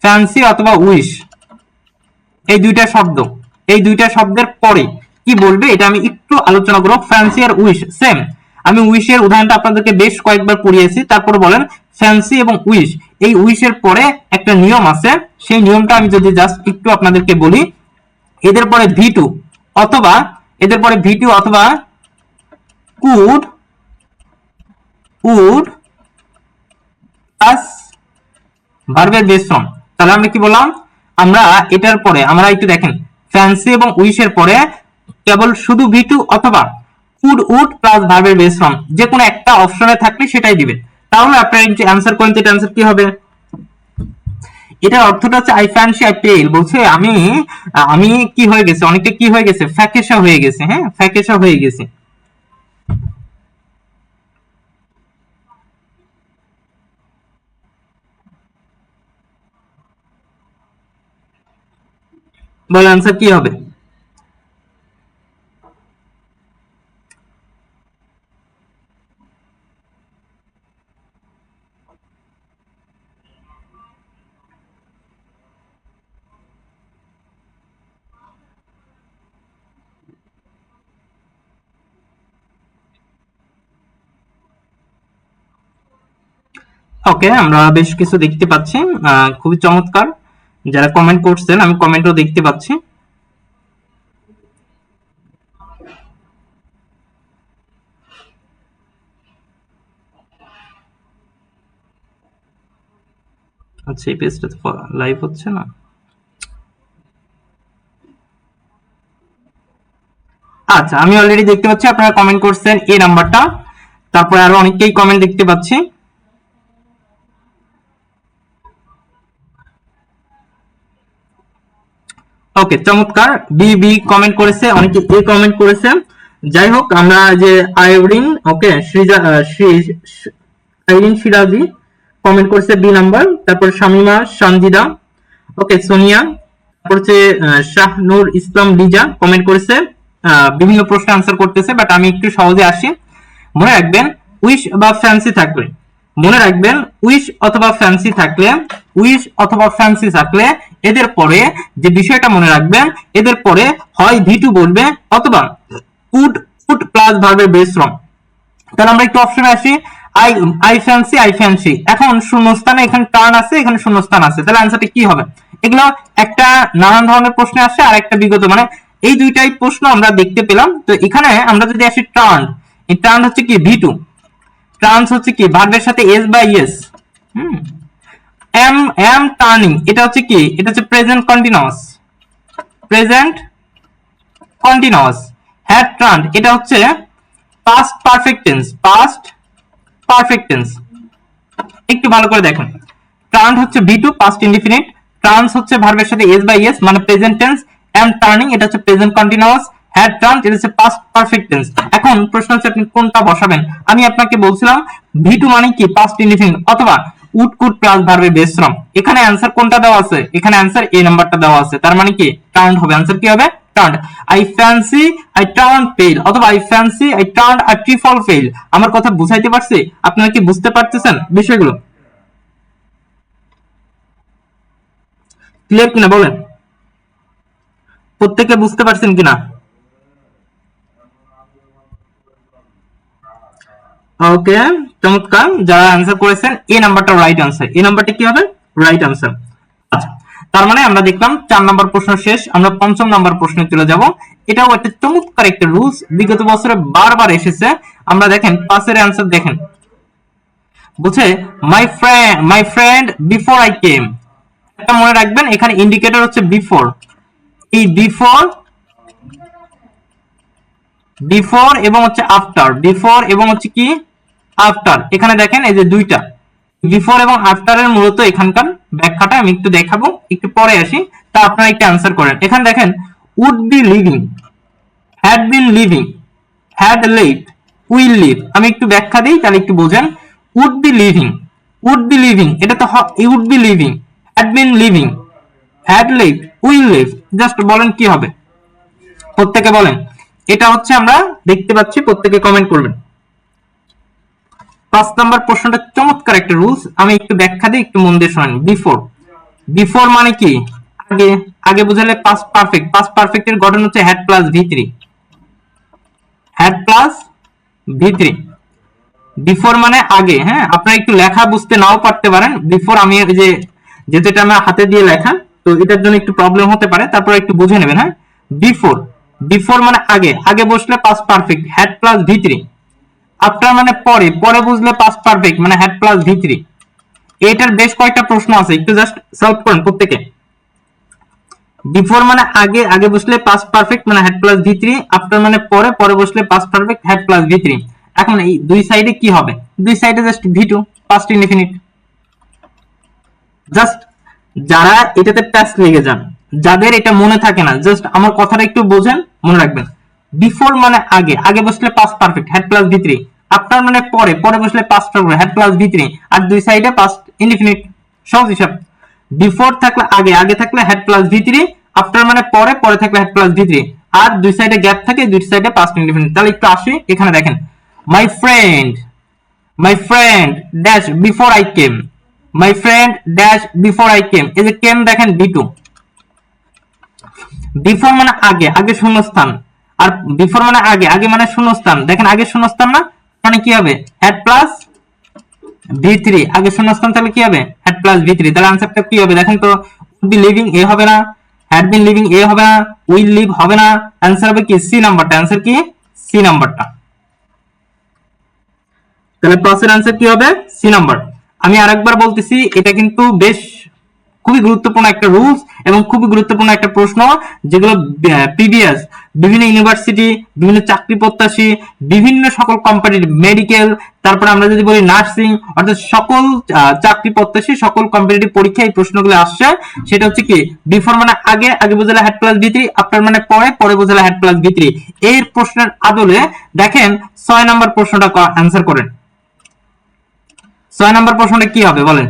ফ্যান্সি অথবা উইশ, এই দুইটা শব্দ, এই দুইটা শব্দের পরে কি বলবে এটা আমি একটু আলোচনা করব। ফ্যান্সি আর উইশ সেম, আমি উইশের উদাহরণটা আপনাদেরকে বেশ কয়েকবার পড়িয়েছি। তারপর বলেন ফ্যান্সি এবং উইশ, এই উইশের পরে একটা নিয়ম আছে, সেই নিয়মটা আমি যদি জাস্ট একটু আপনাদেরকে বলি। এদের পরে ভি টু অথবা, এদের পরে ভি টু অথবা কুড, উড প্লাস ভার্বের বেস ফর্ম। তাহলে আমরা কি বললাম, আমরা এটার পরে আমরা একটু দেখেন ফ্যান্সি এবং উইশের পরে কেবল শুধু ভি টু অথবা কুড উড প্লাস ভার্বের বেস ফর্ম, যে কোনো একটা অপশনে থাকলে সেটাই দিবেন। তাহলে আপনারা যে অ্যান্সার করেন, এটা অ্যান্সার কি হবে? এটার অর্থটা হচ্ছে আই ফ্যান্সি আই পেইল, বলছে আমি আমি কি হয়ে গেছে, অনেকটা কি হয়ে গেছে, ফ্যাকেশা হয়ে গেছে, হ্যাঁ ফ্যাকেশা হয়ে গেছে। বলে অ্যান্সার কি হবে? ওকে, আমরা বেশ কিছু দেখতে পাচ্ছি, খুবই চমৎকার। যারা কমেন্ট করছেন আমি কমেন্টও দেখতে পাচ্ছি। আচ্ছা এই পেজটা তো লাইভ হচ্ছে না। আচ্ছা আমি অলরেডি দেখতে পাচ্ছি আপনারা কমেন্ট করছেন এই নাম্বারটা, তারপরে আরো অনেকেই কমেন্ট দেখতে পাচ্ছি। ওকে চমৎকার, বি বি কমেন্ট করেছে, অনেকে এ কমেন্ট করেছে। যাই হোক আমরা যে আইরিন, ওকে সৃজা, আইরিন সিরাজি কমেন্ট করেছে বি নাম্বার, তারপর শামিমা সঞ্জিদা, ওকে সোনিয়া, তারপর হচ্ছে শাহনুর ইসলাম লিজা কমেন্ট করেছে বিভিন্ন প্রশ্ন আনসার করতেছে, বাট আমি একটু সহজে আসি। মনে রাখবেন উইশ বা ফ্যান্সি থাকলে, মনে রাখবেন উইশ অথবা ফ্যান্সি থাকলে, উইশ অথবা ফ্যান্সি থাকলে এদের পরে যে বিষয়টা মনে রাখবেন, এদের পরে হয় ভি2 বলবে অথবা উড উড প্লাস ভার্বের বেস ফর্ম। তাহলে আমরা একটু অপশনে আসি, I I fancy, I fancy, এখন শূন্যস্থানে এখানে টার্ন আছে, এখানে শূন্যস্থান আছে, তাহলে আনসারটা কি হবে? এগুলো একটা নানান ধরনের প্রশ্ন আসে, আর একটা বিগত, মানে এই দুইটাই প্রশ্ন আমরা দেখতে পেলাম। তো এখানে আমরা যদি আসি টার্ন, এই টার্ন হচ্ছে কি ভি2, ট্রান্স হচ্ছে কি ভার্বের সাথে এস বা ইয়েস। এম এম টার্নিং, এটা হচ্ছে কি, এটা হচ্ছে present continuous, present continuous. Had turned, এটা হচ্ছে past perfect tense, past perfect tense. একটু ভালো করে দেখুন, টার্নড হচ্ছে ভি2 পাস্ট ইনডিফিনিট, ট্রান্স হচ্ছে ভার্বের সাথে এস বা ইয়েস মানে প্রেজেন্ট টেন্স, এম টার্নিং এটা হচ্ছে প্রেজেন্ট কন্টিনিউয়াস, হ্যাড টার্নড এটা হচ্ছে পাস্ট পারফেক্ট টেন্স। এখন প্রশ্ন হচ্ছে আপনি কোনটা বসাবেন। আমি আপনাকে বলছিলাম ভি2 মানে কি পাস্ট ইনডিফিনিট অথবা উড কুড প্লাস ভার্বের বেস ফর্ম। এখানে অ্যানসার কোনটা দেওয়া আছে? এখানে অ্যানসার এ নাম্বারটা দেওয়া আছে, তার মানে কি টার্নড হবে। অ্যানসার কি হবে? Turned. I fancy I turn pale অথবা I fancy I turn a trifle pale. আমার কথা বুঝাইতে পারছি? আপনারা কি বুঝতে পারতেছেন বিষয়গুলো? ক্লিয়ার কিনা বলেন, প্রত্যেকে বুঝতে পারছেন কিনা? ওকে, চমৎকার। যারা অ্যান্সার করেছেন এ নাম্বারটা রাইট অ্যান্সার, এ নাম্বারটা কি হবে? Right answer. আচ্ছা, তার মানে আমরা দেখলাম 4 নাম্বার প্রশ্ন শেষ, আমরা 5ম নাম্বার প্রশ্নে চলে যাব। এটাও একটা চমৎকার একটা রুলস, বিগত বছরে বারবার এসেছে। আমরা দেখেন পাসের অ্যান্সার দেখেন, বলছে my friend before I came. এটা মনে রাখবেন, এখানে ইন্ডিকেটর হচ্ছে বিফোর। এই বিফোর, বিফোর এবং হচ্ছে আফটার, বিফোর এবং হচ্ছে কি আফটার। এখানে দেখেন এই যে দুইটা বিফোর এবং আফটারের মূলত এখানকার ব্যাখ্যাটা আমি একটু দেখাবো, একটু পরে আসি। তা আপনারা একটু অ্যান্সার করেন। এখানে দেখেন would be living, had been living, had lived, will live. আমি একটু ব্যাখ্যা দিই তাহলে একটু বোঝেন। Would be living, would be living এটা তো would be living, had been living, had lived, will live. Just বলেন কি হবে, প্রত্যেকে বলেন। এটা হচ্ছে আমরা দেখতে পাচ্ছি, প্রত্যেকে কমেন্ট করবেন। 5 নাম্বার প্রশ্নটা চমৎকার একটা রুলস, আমি একটু ব্যাখ্যা দিই, একটু মন দিয়ে শুনেন। বিফোর, বিফোর মানে কি আগে, আগে বুঝালে পাস্ট পারফেক্ট, পাস্ট পারফেক্ট এর গঠন হচ্ছে had plus ভি3, had plus ভি3। Before মানে আগে, হ্যাঁ আপনারা একটু লেখা বুঝতে নাও পারতে পারেন। বিফোর আমি এই যে, যেহেতু এটা আমার হাতে দিয়ে লেখা, তো এটার জন্য একটু প্রবলেম হতে পারে, তারপর একটু বুঝে নেবেন। হ্যাঁ, বিফোর, বিফোর মানে আগে, আগে বসলে পাস্ট পারফেক্ট হ্যাড প্লাস ভি3। আফটার মানে পরে, পরে বুঝলে পাস্ট পারফেক্ট মানে হ্যাড প্লাস ভি3। এটার বেশ কয়েকটা প্রশ্ন আছে, একটু জাস্ট সলভ করেন প্রত্যেকে। বিফোর মানে আগে, আগে বসলে পাস্ট পারফেক্ট মানে হ্যাড প্লাস ভি3, আফটার মানে পরে, পরে বসলে পাস্ট পারফেক্ট হ্যাড প্লাস ভি3। এখন এই দুই সাইডে কি হবে? দুই সাইডে জাস্ট ভি2 পাস্ট ইনডিফিনিট। জাস্ট যারা এটাতে প্যাস লেগে যান, যাদের এটা মনে থাকে না, জাস্ট আমার কথাটা একটু বোঝেন, মনে রাখবেন। বিফোর মানে আগে, আগে বসলে পাস্ট পারফেক্ট হ্যাড প্লাস ভি3, আফটার মানে পরে, পরে বসলে পাস্ট পারফেক্ট হ্যাড প্লাস ভি3, আর দুই সাইডে পাস্ট ইনডিফিনিট। সহজ হিসাব। বিফোর থাকলে আগে, আগে থাকলে হ্যাড প্লাস ভি3, আফটার মানে পরে, পরে থাকলে হ্যাড প্লাস ভি3, আর দুই সাইডে গ্যাপ থাকে, দুই সাইডে পাস্ট ইনডিফিনিট। তাহলে একটু আসি, এখানে দেখেন my friend, my friend dash before I came, my friend dash before I came. এই যে কেম দেখেন বি2, বিফোর মানে আগে, আগে শূন্যস্থান, আর বিফোর মানে আগে, আগে মানে শূন্যস্থান। দেখেন আগে শূন্যস্থান না, মানে কি হবে হ্যাড প্লাস ভি3, আগে শূন্যস্থান তাহলে কি হবে হ্যাড প্লাস ভি3। তাহলে আনসারটা কি হবে দেখেন তো, উড বি লিভিং এ হবে না, হ্যাড বিন লিভিং এ হবে না, উইল লিভ হবে না, অ্যান্সার হবে কি সি নাম্বারটা। অ্যান্সার কি সি নাম্বারটা। তাহলে প্লাসের অ্যান্সার কি হবে সি নাম্বার। আমি আরেকবার বলতেছি, এটা কিন্তু বেশ খুবই গুরুত্বপূর্ণ একটা রুলস এবং খুবই গুরুত্বপূর্ণ একটা প্রশ্ন, যেগুলো প্রিভিয়াস বিভিন্ন ইউনিভার্সিটি, বিভিন্ন চাকরি প্রত্যাশী, বিভিন্ন সকল কোম্পানির মেডিকেল, তারপরে আমরা যদি বলি নার্সিং, অর্থাৎ সকল চাকরি প্রত্যাশী সকল কম্পিটিটিভ পরীক্ষায় এই প্রশ্নগুলো আসছে। সেটা হচ্ছে কি বিফোর মানে আগে, আগে বোঝালে হ্যাড প্লাস ভি3, আফটার মানে পরে, পরে বোঝালে হ্যাড প্লাস ভি3। এর প্রশ্নের আদলে দেখেন 6 নাম্বার প্রশ্নটা অ্যান্সার করেন। 6 নাম্বার প্রশ্নটা কি হবে বলেন?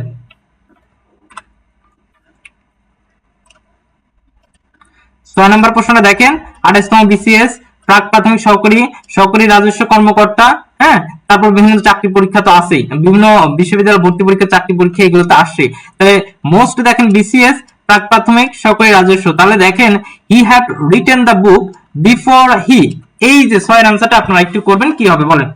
6 নম্বর প্রশ্নটা দেখেন, 28তম বিসিএস প্রাক প্রাথমিক সহকারী, সহকারী রাজস্ব কর্মকর্তা, হ্যাঁ, তারপর বিভিন্ন চাকরি পরীক্ষা তো আছেই, বিভিন্ন বিশ্ববিদ্যালয় ভর্তি পরীক্ষা, চাকরি পরীক্ষা, এগুলো তো আসছে। তাহলে মোস্ট দেখেন বিসিএস, প্রাক প্রাথমিক, সরকারি রাজস্ব। তাহলে দেখেন he had written the book before he, এই যে ছয়ের আনসারটা আপনারা একটু করবেন, কি হবে বলেন?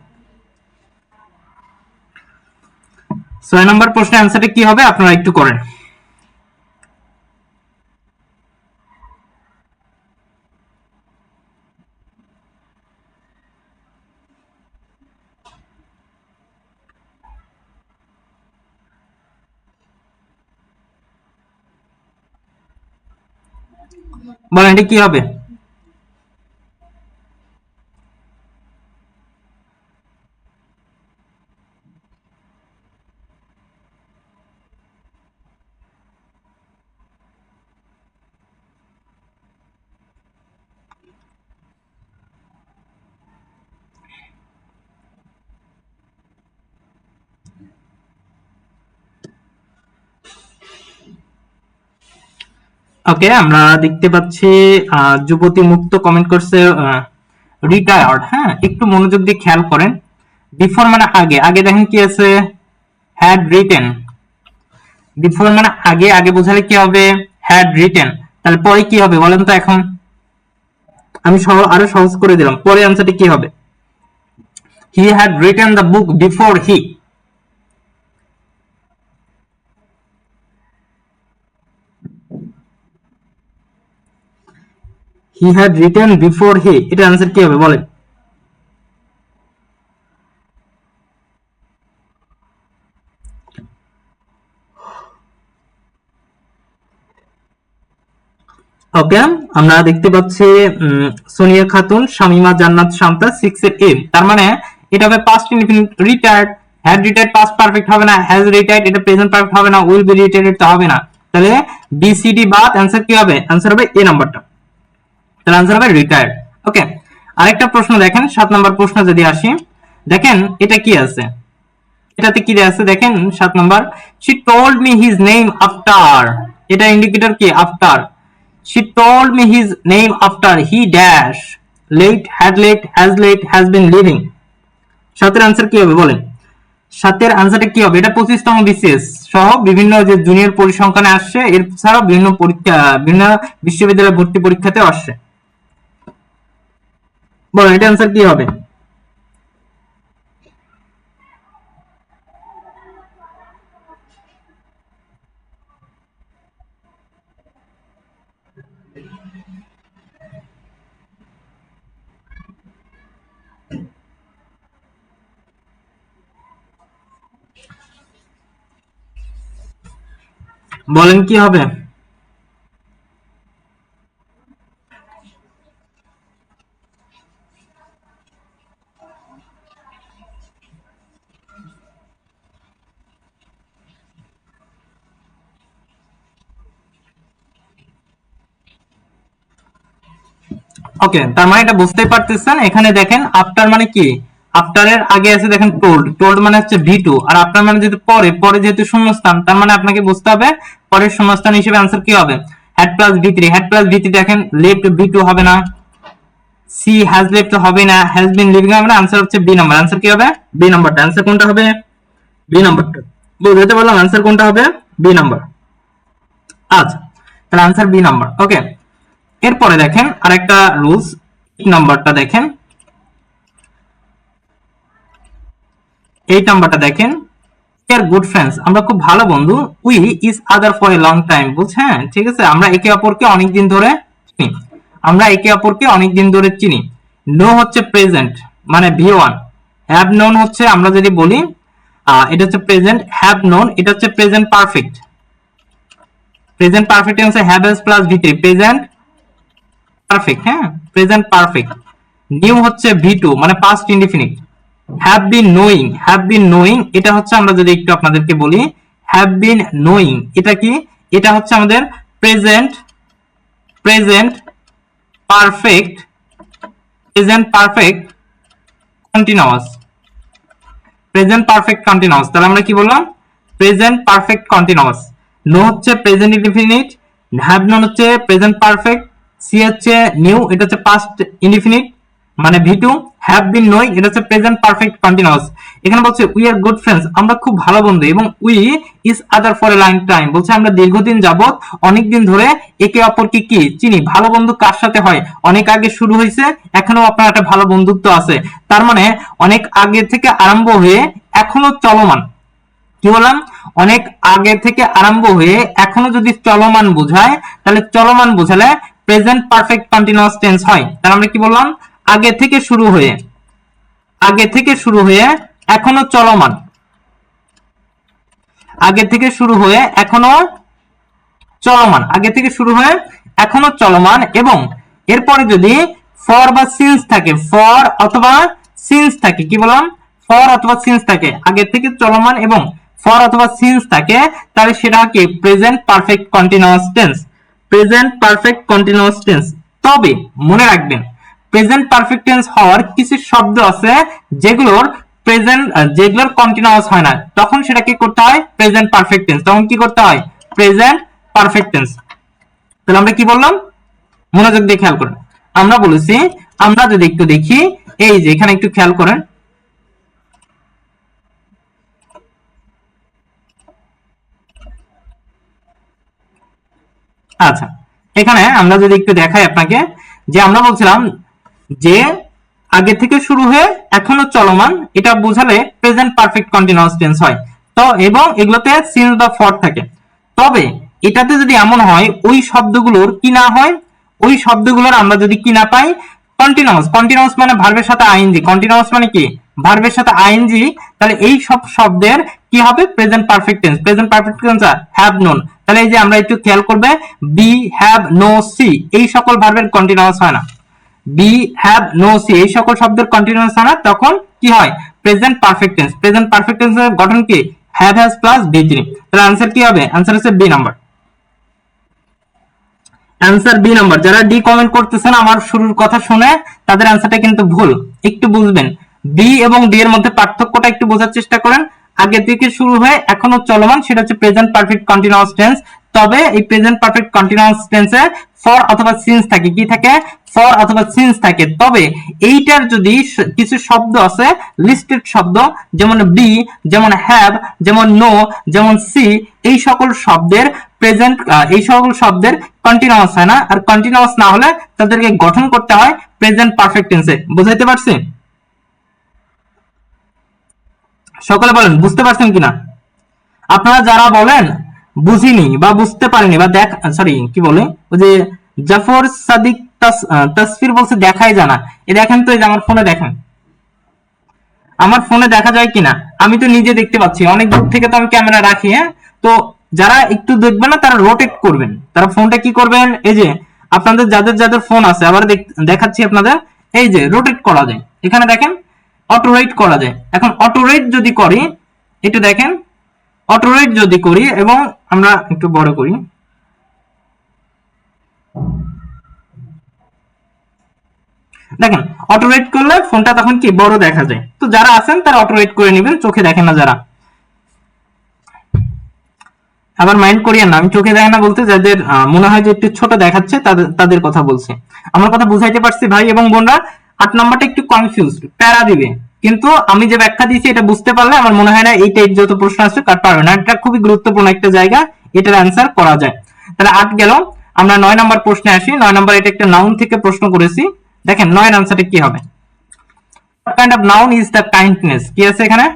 6 নম্বর প্রশ্নের আনসারটা কি হবে আপনারা একটু করেন। বলেন এটা কি হবে? ওকে, আমরা দেখতে পাচ্ছি যুবতী মুক্ত কমেন্ট করছে রিটায়ার্ড। হ্যাঁ, একটু মনোযোগ দিয়ে খেয়াল করেন। বিফোর মানে আগে, আগে দেখেন কি আছে, হ্যাড রিটেন। বিফোর মানে আগে, আগে বোঝালে কি হবে, হ্যাড রিটেন। তাহলে পরে কি হবে বলেন তো? এখন আমি আরো সহজ করে দিলাম, পরে আনসারটা কি হবে? He had written the book before he. He had written before he, এটা আনসার কি হবে বলেন? ওকে, আমরা দেখতে পাচ্ছি সোনিয়া খাতুন, শামিমা জান্নাত শান্তা 6 এর এম, তার মানে এটা হবে past indefinite. Retired, had retired past perfect হবে না, হ্যাজ রিটায়ার্ড এটা প্রেজেন্ট পারফেক্ট হবে না, উইল বি রিটায়ার্ড তো হবে না। তাহলে বিসিডি বাদ आंसर কি হবে? आंसर হবে এ নাম্বারটা। তাহলে आंसर হবে রিটায়ার্ড। ওকে, আরেকটা প্রশ্ন দেখেন, 7 নাম্বার প্রশ্ন যদি আসি, দেখেন এটা কি আছে, এটাতে কি আছে দেখেন 7 number, she told me his name after, এটা ইন্ডিকেটর কি? After. she told me his name after he dash late, had late, has been living। সাতের আনসার কি হবে বলেন? সাতের আনসারটা কি হবে? এটা 25তম বিসিএস সহ বিভিন্ন যে জুনিয়র পরিসংখ্যানে আসছে, এর ছাড়াও বিভিন্ন পরীক্ষা, বিভিন্ন বিশ্ববিদ্যালয় ভর্তি পরীক্ষাতে আসছে। বলেন এটা আনসার কি হবে? বলেন কি হবে? ওকে, তার মানে এটা বুঝতেই পারতেছেন, এখানে দেখেন আফটার মানে কি, আফটার এর আগে আছে দেখেন টোল্ড, টোল্ড মানে হচ্ছে ভি2, আর আফটার মানে যেহেতু পরে, পরে যেহেতু শূন্যস্থান, তার মানে আপনাকে বুঝতে হবে পরের শূন্যস্থান হিসেবে आंसर কি হবে? হ্যাড প্লাস ভি3, হ্যাড প্লাস ভি3 দেখেন লেফট ভি2 হবে না, সি হ্যাজ লেফট হবে না, হ্যাজ বিন লিভিং হবে না, आंसर হচ্ছে বি নাম্বার। आंसर কি হবে? বি নাম্বারটা। आंसर কোনটা হবে? বি নাম্বারটা। বুঝতে পারলাম आंसर কোনটা হবে? B number. আচ্ছা, তাহলে आंसर বি নাম্বার। ওকে, এরপরে দেখেন আরেকটা রুলস, নাম্বারটা দেখেন, 8 নাম্বারটা দেখেন, we are good friends, আমরা খুব ভালো বন্ধু, we is other for a long time, বুঝছেন? ঠিক আছে, আমরা একে অপরকে অনেক দিন ধরে চিনি, আমরা একে অপরকে অনেক দিন ধরে চিনি। নো হচ্ছে প্রেজেন্ট মানে ভি1, হ্যাভ নোন হচ্ছে আমরা যদি বলি এটা হচ্ছে প্রেজেন্ট, হ্যাভ নোন এটা হচ্ছে প্রেজেন্ট পারফেক্ট, প্রেজেন্ট পারফেক্ট হচ্ছে হ্যাভ এস প্লাস ভি3, প্রেজেন্ট পারফেক্ট। হ্যাঁ, প্রেজেন্ট পারফেক্ট। নিউ হচ্ছে ভি2 মানে past indefinite. Have been knowing, have been knowing এটা হচ্ছে আমরা যদি একটু আপনাদেরকে বলি, হ্যাভ বিন নোয়িং এটা কি? এটা হচ্ছে আমাদের present, present perfect, present perfect continuous, present perfect continuous. তাহলে আমরা কি বললাম? Present perfect continuous. নো হচ্ছে প্রেজেন্ট ইনডিফিনিট, হ্যাভ নোন হচ্ছে প্রেজেন্ট পারফেক্ট, সি হচ্ছে নিউ এটা হচ্ছে পাস্ট ইনডিফিনিট, মানে V2 হ্যাভ বিন নোয়িং, এটা হচ্ছে প্রেজেন্ট পারফেক্ট কন্টিনিউয়াস। এখানে বলছে উই আর গুড ফ্রেন্ডস, আমরা খুব ভালো বন্ধু, এবং we is other for a long time, বলছে আমরা দীর্ঘদিন যাবত অনেকদিন ধরে একে অপরকে কি চিনি। ভালো বন্ধু কার সাথে হয়? অনেক আগে শুরু হয়েছে, এখনো আপনার একটা ভালো বন্ধুত্ব আছে, তার মানে অনেক আগে থেকে আরম্ভ হয়ে এখনো চলমান। কি বললাম? অনেক আগে থেকে আরম্ভ হয়ে এখনো যদি চলমান বোঝায়, তাহলে চলমান বোঝালে প্রেজেন্ট পারফেক্ট কন্টিনিউয়াস টেন্স হয়। তাহলে আমরা কি বললাম? আগে থেকে শুরু হয়ে, আগে থেকে শুরু হয়ে এখনো চলমান, আগে থেকে শুরু হয়ে এখনো চলমান, আগে থেকে শুরু হয়ে এখনো চলমান, এবং এরপরে যদি ফর বা সিন্স থাকে, ফর অথবা সিন্স থাকে, কি বললাম? ফর অথবা সিন্স থাকে, আগে থেকে চলমান এবং ফর অথবা সিন্স থাকে, তাহলে সেটা কি present perfect continuous tense, present perfect continuous tense. তবে মনে রাখবেন, প্রেজেন্ট পারফেক্ট টেন্স হওয়ার কিছু শব্দ আছে যেগুলোর প্রেজেন্ট, যেগুলোর কন্টিনিউয়াস হয় না, তখন সেটাকে করতে হয় প্রেজেন্ট পারফেক্ট টেন্স। তখন কি করতে হয়? Present perfect tense. তাহলে আমরা কি বললাম? মনোযোগ দিয়ে খেয়াল করেন। আমরা বলেছি, আমরা যদি একটু দেখি, এই যে এখানে একটু খেয়াল করেন, আচ্ছা এখানে আমরা যদি একটু দেখাই আপনাকে, যে আমরা বলছিলাম যে আগে থেকে শুরু হয়ে এখনো চলমান, এটা বোঝালে প্রেজেন্ট পারফেক্ট কন্টিনিউয়াস টেন্স হয়। তো এবং এগুলোতে সিন্স বা ফর থাকে। তবে এটাতে যদি এমন হয় ওই শব্দগুলোর কি না হয়, ওই শব্দগুলোর আমরা যদি কি না পাই কন্টিনিউয়াস, কন্টিনিউয়াস মানে ভার্বের সাথে আইএনজি, কন্টিনিউয়াস মানে কি ভার্বের সাথে আইএনজি, তাহলে এই সব শব্দের কি হবে? Present perfect tense. Present perfect tense have known. তাহলে এই যে আমরা একটু খেয়াল করবে, বি, হ্যাভ, নো, সি, এই সকল ভার্বের কন্টিনিউয়াস হয় না। বি, হ্যাভ, নো, সি এই সকল শব্দের কন্টিনিউয়াস হয় না, তখন কি হয়? Present perfect tense. Present perfect টেন্সের গঠন কি? হ্যাভ, হ্যাজ প্লাস বি3। তাহলে आंसर কি হবে? आंसर হচ্ছে B number. Answer B number. যারা ডি কমেন্ট করতেছেন আমার শুরুর কথা শুনে, তাদের आंसरটা কিন্তু ভুল। একটু বুঝবেন, বি এবং ডি এর মধ্যে পার্থক্যটা একটু বোঝার চেষ্টা করেন। আগে থেকে শুরু হয়ে এখনো চলমান, সেটা হচ্ছে প্রেজেন্ট পারফেক্ট কন্টিনিউয়াস টেন্স। তবে এই প্রেজেন্ট পারফেক্ট কন্টিনিউয়াস টেন্সে ফর অথবা সিন্স থাকে, কি থাকে? ফর অথবা সিন্স থাকে। তবে এইটার যদি কিছু শব্দ আছে লিস্টেড শব্দ, যেমন বি, যেমন হ্যাভ, যেমন নো, যেমন সি, এই সকল শব্দের প্রেজেন্ট, এই সকল শব্দের কন্টিনিউয়াস হয় না, আর কন্টিনিউয়াস না হলে তাদেরকে গঠন করতে হয় প্রেজেন্ট পারফেক্ট টেন্সে। বুঝাইতে পারছি? সকলে বলেন বুঝতে পারছেন কিনা? আপনারা যারা বলেন বুঝিনি বা বুঝতে পারিনি বা দেখ, সরি কি বলে, ওই যে জাফর সাদিক তাসফির বলছে দেখাই জানা, এ দেখেন তো, এই যে আমার ফোনে দেখেন, আমার ফোনে দেখা যায় কিনা? আমি তো নিজে দেখতে পাচ্ছি, অনেক দূর থেকে তো আমি ক্যামেরা রাখি। হ্যাঁ, তো যারা একটু দেখবেন না, তারা রোটেট করবেন, তারা ফোনটা কি করবেন, এই যে আপনাদের যাদের যাদের ফোন আছে, আবার দেখাচ্ছি আপনাদের, এই যে রোটেট করা যায়, এখানে দেখেন অটো রেট করা যায়। এখন অটো রেট যদি করি, একটু দেখেন, অটো রেট যদি করি এবং আমরা একটু বড় করি, দেখেন অটো রেট করলে ফোনটা তখন কি বড় দেখা যায়। তো যারা আছেন তারা অটো রেট করে নেবেন, চোখে দেখেন না যারা, আবার মাইন্ড করিয়েন না, আমি চোখে দেখে না বলতে যাদের মনে হয় যে একটু ছোট দেখাচ্ছে তাদের কথা বলছি। আমার কথা বুঝাইতে পারছি ভাই এবং বোনরা? 8 নাম্বারটা একটু কনফিউজড, প্যারা দিবে, কিন্তু আমি যে ব্যাখ্যা দিয়েছি এটা বুঝতে পারলে আমার মনে হয় না এই টাইপ যত প্রশ্ন আসছে কাট পারবে না। এটা খুবই গুরুত্বপূর্ণ একটা জায়গা, এটার অ্যান্সার করা যায়। তাহলে 8 গেল। আমরা 9 নাম্বার প্রশ্নে আসি। 9 নাম্বার এটা একটা নাউন থেকে প্রশ্ন করেছি। দেখেন 9 এর অ্যান্সারটা কি হবে? What kind of noun is the kindness? কি আছে এখানে?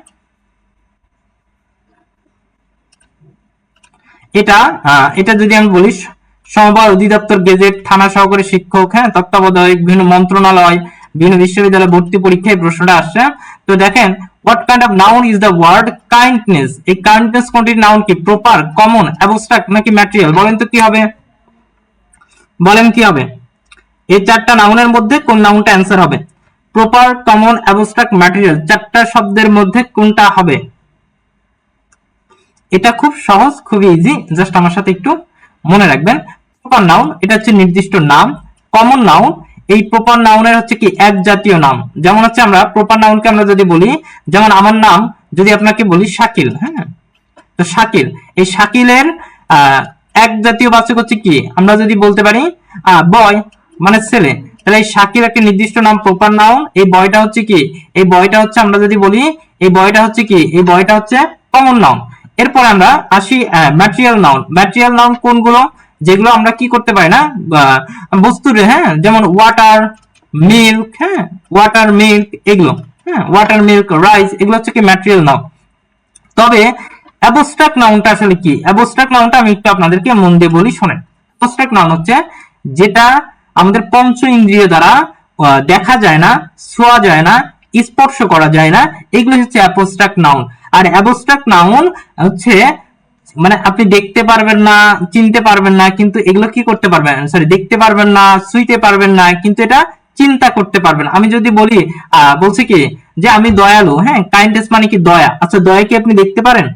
এটা এটা যদি আমি বলি, সমবায় অধিদপ্তর, গেজেট, থানা সহকারী শিক্ষক, হ্যাঁ, তত্ত্বাবধায়ক, বিভিন্ন মন্ত্রণালয়, বিভিন্ন বিশ্ববিদ্যালয় ভর্তি পরীক্ষায় প্রশ্নটা আসছে। তো দেখেন, what kind of noun is the word kindness? এই কাইন্ডনেস কোনটির নাউন? কি প্রপার, কমন, অ্যাবস্ট্রাক্ট নাকি ম্যাটেরিয়াল? বলেন তো কি হবে? বলেন কি হবে? এই চারটা নাউনের মধ্যে কোন নাউনটা অ্যান্সার হবে? প্রপার, কমন, অ্যাবস্ট্রাক্ট, ম্যাটেরিয়াল, চারটা শব্দের মধ্যে কোনটা হবে? এটা খুব সহজ, খুবই ইজি, জাস্ট আমার সাথে একটু মনে রাখবেন। প্রপার নাউন এটা হচ্ছে নির্দিষ্ট নাম। কমন নাউন, এই প্রপার নাউনের হচ্ছে কি এক জাতীয় নাম। যেমন হচ্ছে আমরা প্রপার নাউনকে আমরা যদি বলি, যেমন আমার নাম যদি আপনাকে বলি শাকিল, হ্যাঁ, তো শাকিল, এই শাকিলের এক জাতীয় বাচক হচ্ছে কি? আমরা যদি বলতে পারি বয় মানে ছেলে, তাহলে এই শাকিব একটা নির্দিষ্ট নাম, প্রপার নাউন। এই বয়টা হচ্ছে কি, এই বয়টা হচ্ছে আমরা যদি বলি এই বয়টা হচ্ছে কি, এই বয়টা হচ্ছে কমন নাউন। এরপর আমরা আসি ম্যাটেরিয়াল নাউন। ম্যাটেরিয়াল নাউন কোনগুলো, যেগুলো আমরা কি করতে পারি না বস্তুর, হ্যাঁ, যেমন ওয়াটার, মিল্ক, হ্যাঁ, ওয়াটার মিল্ক, এগুলো, হ্যাঁ, ওয়াটার মিল্ক, রাইস, এগুলো হচ্ছে কি ম্যাটেরিয়াল নাউন। তবে অ্যাবস্ট্রাক্ট নাউনটা আসলে কি, অ্যাবস্ট্রাক্ট নাউনটা আমি একটু আপনাদেরকে মন দিয়ে বলি, শোনেন। অ্যাবস্ট্রাক্ট নাউন হচ্ছে যেটা আমাদের পঞ্চ ইন্দ্রিয় দ্বারা দেখা যায় না, ছোঁয়া যায় না, স্পর্শ করা যায় না, এগুলো হচ্ছে অ্যাবস্ট্রাক্ট নাউন। আর অ্যাবস্ট্রাক্ট নাউন হচ্ছে মানে আপনি দেখতে পারবেন না, চিনতে পারবেন না, কিন্তু এগুলো কি করতে পারবেন, সরি, দেখতে পারবেন না, ছুঁইতে পারবেন না, কিন্তু এটা চিন্তা করতে পারবেন। আমি যদি বলি বলছি কি যে আমি দয়ালু, হ্যাঁ, কাইন্ডনেস মানে কি দয়া। আচ্ছা, দয়া কি আপনি দেখতে পারেন?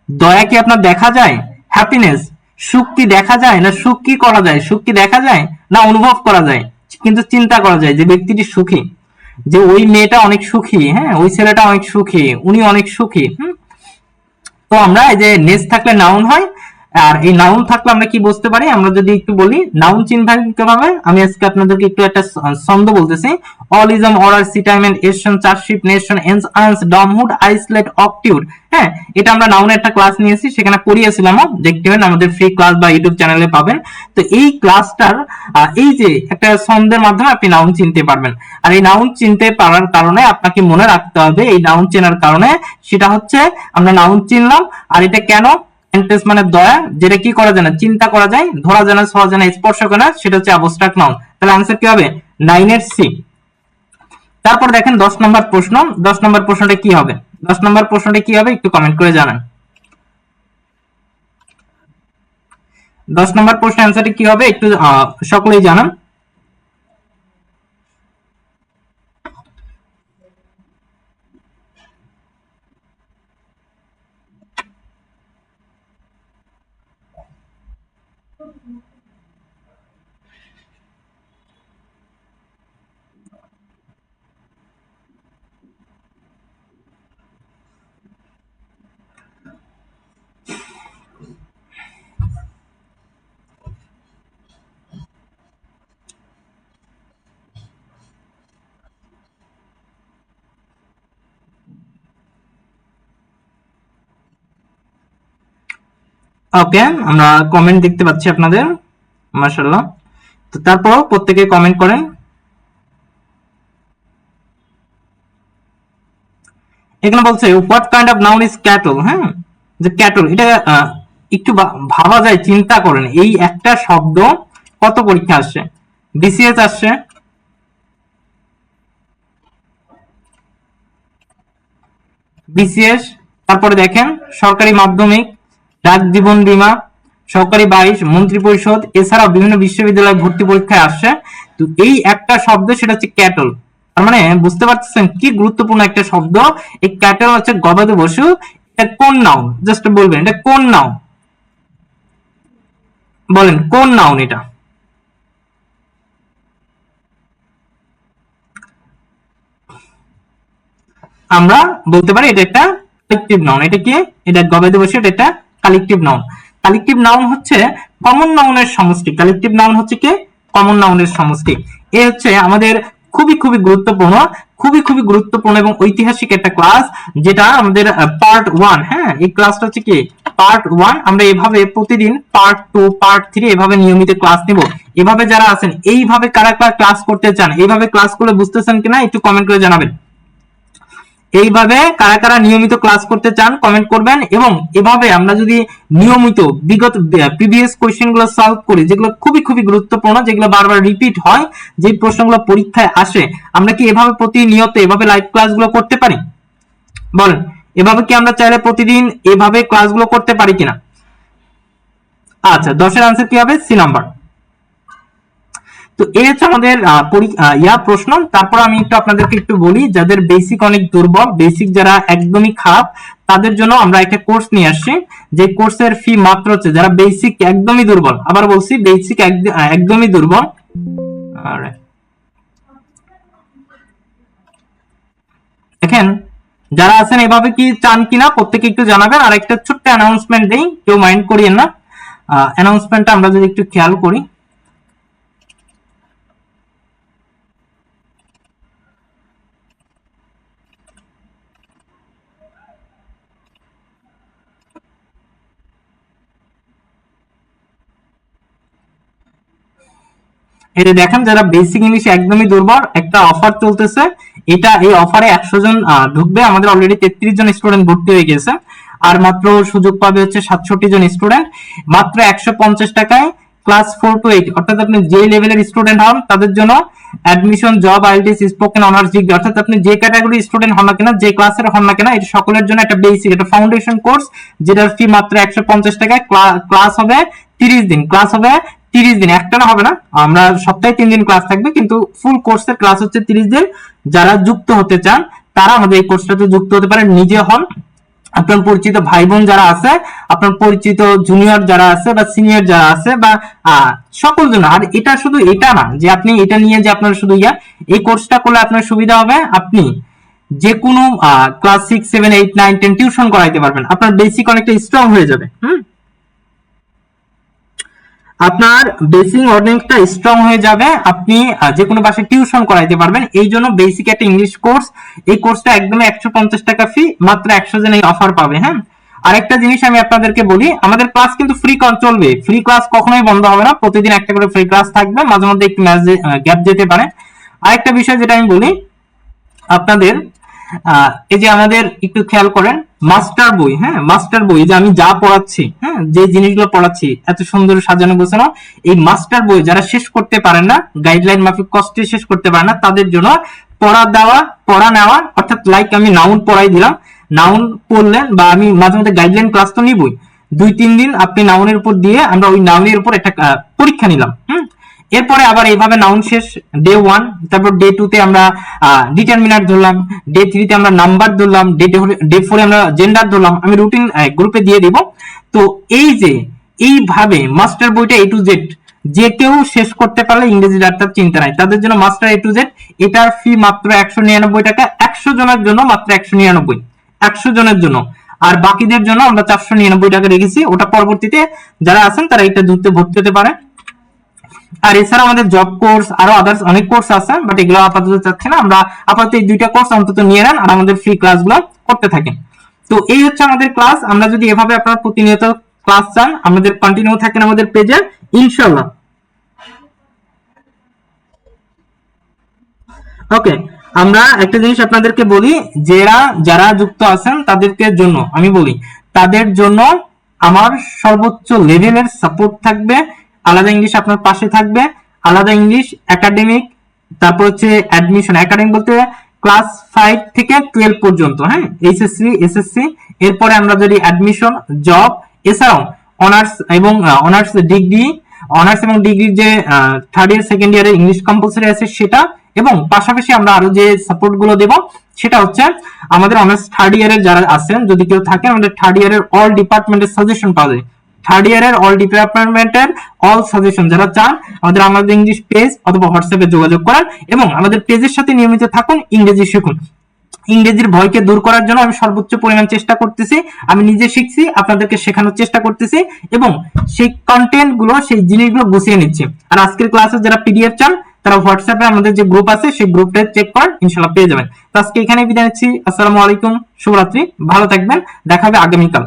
দয়া কি আপনার দেখা যায়? হ্যাপিনেস, সুখ কি দেখা যায়? না সুখ কি করা যায়? সুখ কি দেখা যায় না অনুভব করা যায়? কিন্তু চিন্তা করা যায় যে ব্যক্তিটি সুখী, যে ওই মেয়েটা অনেক সুখী, হ্যাঁ, ওই ছেলেটা অনেক সুখী, উনি অনেক সুখী। তো আমরা এই যে নেস থাকলে নাউন হয়, আর এই নাউন থাকলে আমরা কি বুঝতে পারি, আমরা যদি একটু বলি নাউন চিহ্ন কিভাবে, আমি আজকে আপনাদেরকে একটু একটা ছন্দ বলতেছি। অলিজম, অর্ডার, সিটাইমেন্ট, এশন, চার্জশিপ, নেশন, এন্স, আনস, ডমহুড, আইসলেট, অকটিউড, হ্যাঁ, এটা আমরা নাউনের একটা ক্লাস নিয়েছি, সেখানে পড়িয়েছিলাম, দেখতে পাবেন আমাদের ফ্রি ক্লাস বা ইউটিউব চ্যানেলে পাবেন। তো এই ক্লাসটার এই যে একটা ছন্দের মাধ্যমে আপনি নাউন চিনতে পারবেন। আর এই নাউন চিনতে পারার কারণে আপনাকে মনে রাখতে হবে, এই নাউন চেনার কারণে সেটা হচ্ছে আমরা নাউন চিনলাম। আর এটা কেন, কাইন্ডনেস মানে দয়া, যেটা কি করা যায় না, চিন্তা করা যায়, ধরা যায় না, ছোঁয়া যায় না, স্পর্শ করে না, সেটা হচ্ছে অ্যাবস্ট্রাক্ট নাউন। তাহলে आंसर কি হবে 9 এর সি। তারপর দেখেন 10 নম্বর প্রশ্ন। 10 নম্বর প্রশ্নটা কি হবে, 10 নম্বর প্রশ্নটা কি হবে একটু কমেন্ট করে জানান। 10 নম্বর প্রশ্নের অ্যানসারটা কি হবে একটু সকলেই জানান। ওকে, আমরা কমেন্ট দেখতে পাচ্ছি আপনাদের, মাশাআল্লাহ। তো তারপর প্রত্যেকে কমেন্ট করেন। এখানে বলছে what kind of noun is cattle, হ্যাঁ, যে ক্যাটল এটা একটু ভাবা যায়, চিন্তা করেন, এই একটা শব্দ কত পরীক্ষা আসছে, বিসিএস আসছে, বিসিএস, তারপরে দেখেন সরকারি মাধ্যমিক, ডাক জীবন বীমা, সরকারি 22, মন্ত্রী পরিষদ, এছাড়াও বিভিন্ন বিশ্ববিদ্যালয় ভর্তি পরীক্ষায় আসছে। তো এই একটা শব্দ সেটা হচ্ছে ক্যাটল। তার মানে বুঝতে পারতেছেন কি গুরুত্বপূর্ণ একটা শব্দ। এই ক্যাটল হচ্ছে গবাদি পশু। এটা কোন নাউন, জাস্ট বলবেন এটা কোন নাউন, বলেন কোন নাউন এটা। আমরা বলতে পারি এটা একটা কালেকটিভ নাউন। এটা কি, এটা গবাদি পশু, এটা একটা কালেকটিভ নাউন। কালেকটিভ নাউন হচ্ছে কমন নাউনের সমষ্টি। কালেকটিভ নাউন হচ্ছে কি, কমন নাউনের সমষ্টি। এ হচ্ছে আমাদের খুবই খুবই গুরুত্বপূর্ণ, খুবই খুবই গুরুত্বপূর্ণ এবং ঐতিহাসিক একটা ক্লাস, যেটা আমাদের পার্ট 1। হ্যাঁ, এই ক্লাসটা হচ্ছে কি পার্ট 1। আমরা এভাবে প্রতিদিন পার্ট 2, পার্ট 3 এভাবে নিয়মিত ক্লাস নিব। এভাবে যারা আছেন, এইভাবে কারা কারা ক্লাস করতে চান, এইভাবে ক্লাস করলে বুঝতেছেন কিনা একটু কমেন্ট করে জানাবেন। এইভাবে কারা কারা নিয়মিত ক্লাস করতে চান কমেন্ট করবেন। এবং এভাবে আমরা যদি নিয়মিত বিগত প্রিভিয়াস কোশ্চেন গুলো সলভ করি, যেগুলো খুবই খুবই গুরুত্বপূর্ণ, যেগুলো বারবার রিপিট হয়, যে প্রশ্নগুলো পরীক্ষায় আসে, আমরা কি এভাবে প্রতিনিয়ত এভাবে লাইভ ক্লাসগুলো করতে পারি? বলেন, এভাবে কি আমরা চাইলে প্রতিদিন এভাবে ক্লাসগুলো করতে পারি কিনা? আচ্ছা, 10 এর আনসার কি হবে, সি নাম্বার। তো এই হচ্ছে আমাদের প্রশ্ন। তারপর আমি একটু আপনাদেরকে একটু বলি, যাদের বেসিক অনেক দুর্বল, বেসিক যারা একদমই খারাপ, তাদের জন্য আমরা একটা কোর্স নিয়ে আসছি, যে কোর্সের ফি মাত্র হচ্ছে, যারা বেসিক একদমই দুর্বল, আবার বলছি বেসিক একদমই দুর্বল, দেখেন যারা আছেন এভাবে কি চান কিনা প্রত্যেকে একটু জানাবেন। আর একটা ছোট্ট অ্যানাউন্সমেন্ট দেই, কেউ মাইন্ড করিয়েন না। অ্যানাউন্সমেন্টটা আমরা যদি একটু খেয়াল করি, এটা দেখেন যারা বেসিক ইংলিশ একদমই দুর্বল, একটা অফার চলতেছে, এই অফারে 100 জন ঢুকবে। আমাদের অলরেডি 33 জন স্টুডেন্ট ভর্তি হয়ে গেছে, আর মাত্র সুযোগ পাবে হচ্ছে 67 জন স্টুডেন্ট, মাত্র 150 টাকায় ক্লাস 4 to 8, অর্থাৎ আপনি যে লেভেলের স্টুডেন্ট হন তাদের জন্য admission, job, IELTS, spoken, honours, degree, অর্থাৎ আপনি যে ক্যাটাগরি স্টুডেন্ট হন না কেন, যে ক্লাসের হন না কেন, এটা সকলের জন্য একটা বেসিক, একটা ফাউন্ডেশন কোর্স, যেটার ফি মাত্র 150 টাকায়। ক্লাস হবে 30 দিন, ক্লাস হবে 30 দিন, একটা না হবে না, আমরা সপ্তাহে 3 দিন ক্লাস থাকবে, কিন্তু ফুল কোর্সের ক্লাস হচ্ছে 30 দিন। যারা যুক্ত হতে চান তারা আমাদের এই কোর্সটাতে যুক্ত হতে পারেন, নিজে হন, আপনার পরিচিত ভাই বোন যারা আছে, আপনার পরিচিত জুনিয়র যারা আছে বা সিনিয়র যারা আছে বা সকল জন। আর এটা শুধু এটা না যে আপনি এটা নিয়ে যে আপনার শুধু এই কোর্সটা করলে আপনার সুবিধা হবে, আপনি যে কোনো ক্লাস 6, 7, 8, 9, 10 টিউশন করাইতে পারবেন, আপনার বেসিক অনেকটা স্ট্রং হয়ে যাবে। আপনার বেসিক অনেকটা স্ট্রং হয়ে যাবে, আপনি যে কোনো বাসায় টিউশন করাইতে পারবেন। এই জন্য বেসিক একটা ইংলিশ কোর্স, এই কোর্সটা একদম 150 টাকা ফি, মাত্র 100 জন এই অফার পাবে। হ্যাঁ, আরেকটা জিনিস আমি আপনাদেরকে বলি, আমাদের ক্লাস কিন্তু ফ্রি চলবে, ফ্রি ক্লাস কখনোই বন্ধ হবে না, প্রতিদিন একটা করে ফ্রি ক্লাস থাকবে, মাঝে মধ্যে একটু গ্যাপ যেতে পারে। আরেকটা বিষয় যেটা আমি বলি আপনাদের, এই যে আমাদের একটু খেয়াল করেন, মাস্টার বই, হ্যাঁ মাস্টার বই, যে আমি যা পড়াচ্ছি, হ্যাঁ যে জিনিসগুলো পড়াচ্ছি এত সুন্দর সাজানো গোছানো, এই মাস্টার বই যারা শেষ করতে পারেন না, গাইডলাইন মাফিক কষ্টে শেষ করতে পারেন না, তাদের জন্য পড়া নেওয়া, অর্থাৎ লাইক আমি নাউন পড়াই দিলাম, নাউন পড়লেন, বা আমি মাঝে মধ্যে গাইডলাইন ক্লাস তো নিবই, 2-3 দিন আপনি নাউনের উপর দিয়ে আমরা ওই নাউনের উপর একটা পরীক্ষা নিলাম। এরপরে আবার এইভাবে নাউন শেষ, ডে 1, তারপর ডে 2 তে আমরা ডিটারমিনার ধরলাম, ডে 3 তে আমরা নাম্বার ধরলাম, ডে 4 এ আমরা জেন্ডার ধরলাম, আমি রুটিন গ্রুপে দিয়ে দিব। তো এই যে এইভাবে মাস্টার বইটা A to Z যে কেউ শেষ করতে পারলে ইংরেজি ডাক্তার চিন্তা নাই, তাদের জন্য মাস্টার A to Z, এটার ফি মাত্র 199 টাকা, 100 জনের জন্য মাত্র 199, 100 জনের জন্য। আর বাকিদের জন্য আমরা 499 টাকা রেখেছি, ওটা পরবর্তীতে যারা আছেন তারা এটা যুক্ত ভর্তি হতে পারে। আর এছাড়া আমাদের জব কোর্স, আরো আদার্স অনেক কোর্স আছে, বাট এগুলো আপাতত চাচ্ছি না, আমরা আপাতত এই 2টা কোর্স অন্তত নিয়ে নেন আর আমাদের ফ্রি ক্লাসগুলো করতে থাকেন। তো এই হচ্ছে আমাদের ক্লাস, আমরা যদি এভাবে আপনারা প্রতিনিয়ত ক্লাস চান, আমাদের কন্টিনিউ থাকেন আমাদের পেজে ইনশাআল্লাহ। ওকে, আমরা একটা জিনিস আপনাদেরকে বলি, যারা যুক্ত আছেন তাদেরকে জন্য আমি বলি, তাদের জন্য আমার সর্বোচ্চ লেভেলের সাপোর্ট থাকবে, আলাদা ইংলিশ আপনার পাশে থাকবে, আলাদা ইংলিশ একাডেমিক, তারপর হচ্ছে অ্যাডমিশন, একাডেমিক বলতে ক্লাস 5 থেকে 12 পর্যন্ত, হ্যাঁ এইচএসসি, এসএসসি, এরপরে আমরা যদি অ্যাডমিশন, জব, এছাড়াও অনার্স এবং অনার্স এবং ডিগ্রির যে 3rd ইয়ার 2nd ইয়ারে ইংলিশ কম্পালসরি আছে সেটা, এবং পাশাপাশি আমরা আরো যে সাপোর্ট গুলো দেব সেটা হচ্ছে আমাদের অনার্স 3rd ইয়ারের যারা আছেন, যদি কেউ থাকেন, আমাদের 3rd ইয়ারের অল ডিপার্টমেন্টের সাজেশন পাওয়া যায়, 3rd ইয়ারের অল ডিপার্টমেন্টের অল সাজেশন যারা চান, আমাদের ইংলিশ পেজ অথবা হোয়াটসঅ্যাপে যোগাযোগ করার, এবং আমাদের পেজের সাথে নিয়মিত থাকুন, ইংরেজি শিখুন। ইংরেজির ভয়কে দূর করার জন্য আমি সর্বোচ্চ পরিমাণ চেষ্টা করতেছি, আমি নিজে শিখছি, আপনাদেরকে শেখানোর চেষ্টা করতেছি, এবং সেই কন্টেন্ট গুলো, সেই জিনিসগুলো গুছিয়ে নিচ্ছি। আর আজকের ক্লাসে যারা পিডিএফ চান তারা হোয়াটসঅ্যাপে আমাদের যে গ্রুপ আছে সেই গ্রুপটা চেক করেন, ইনশাআল্লাহ পেয়ে যাবেন। তো আজকে এখানে বিদায় নিচ্ছি, আসসালামু আলাইকুম, শুভরাত্রি, ভালো থাকবেন, দেখা হবে আগামীকাল।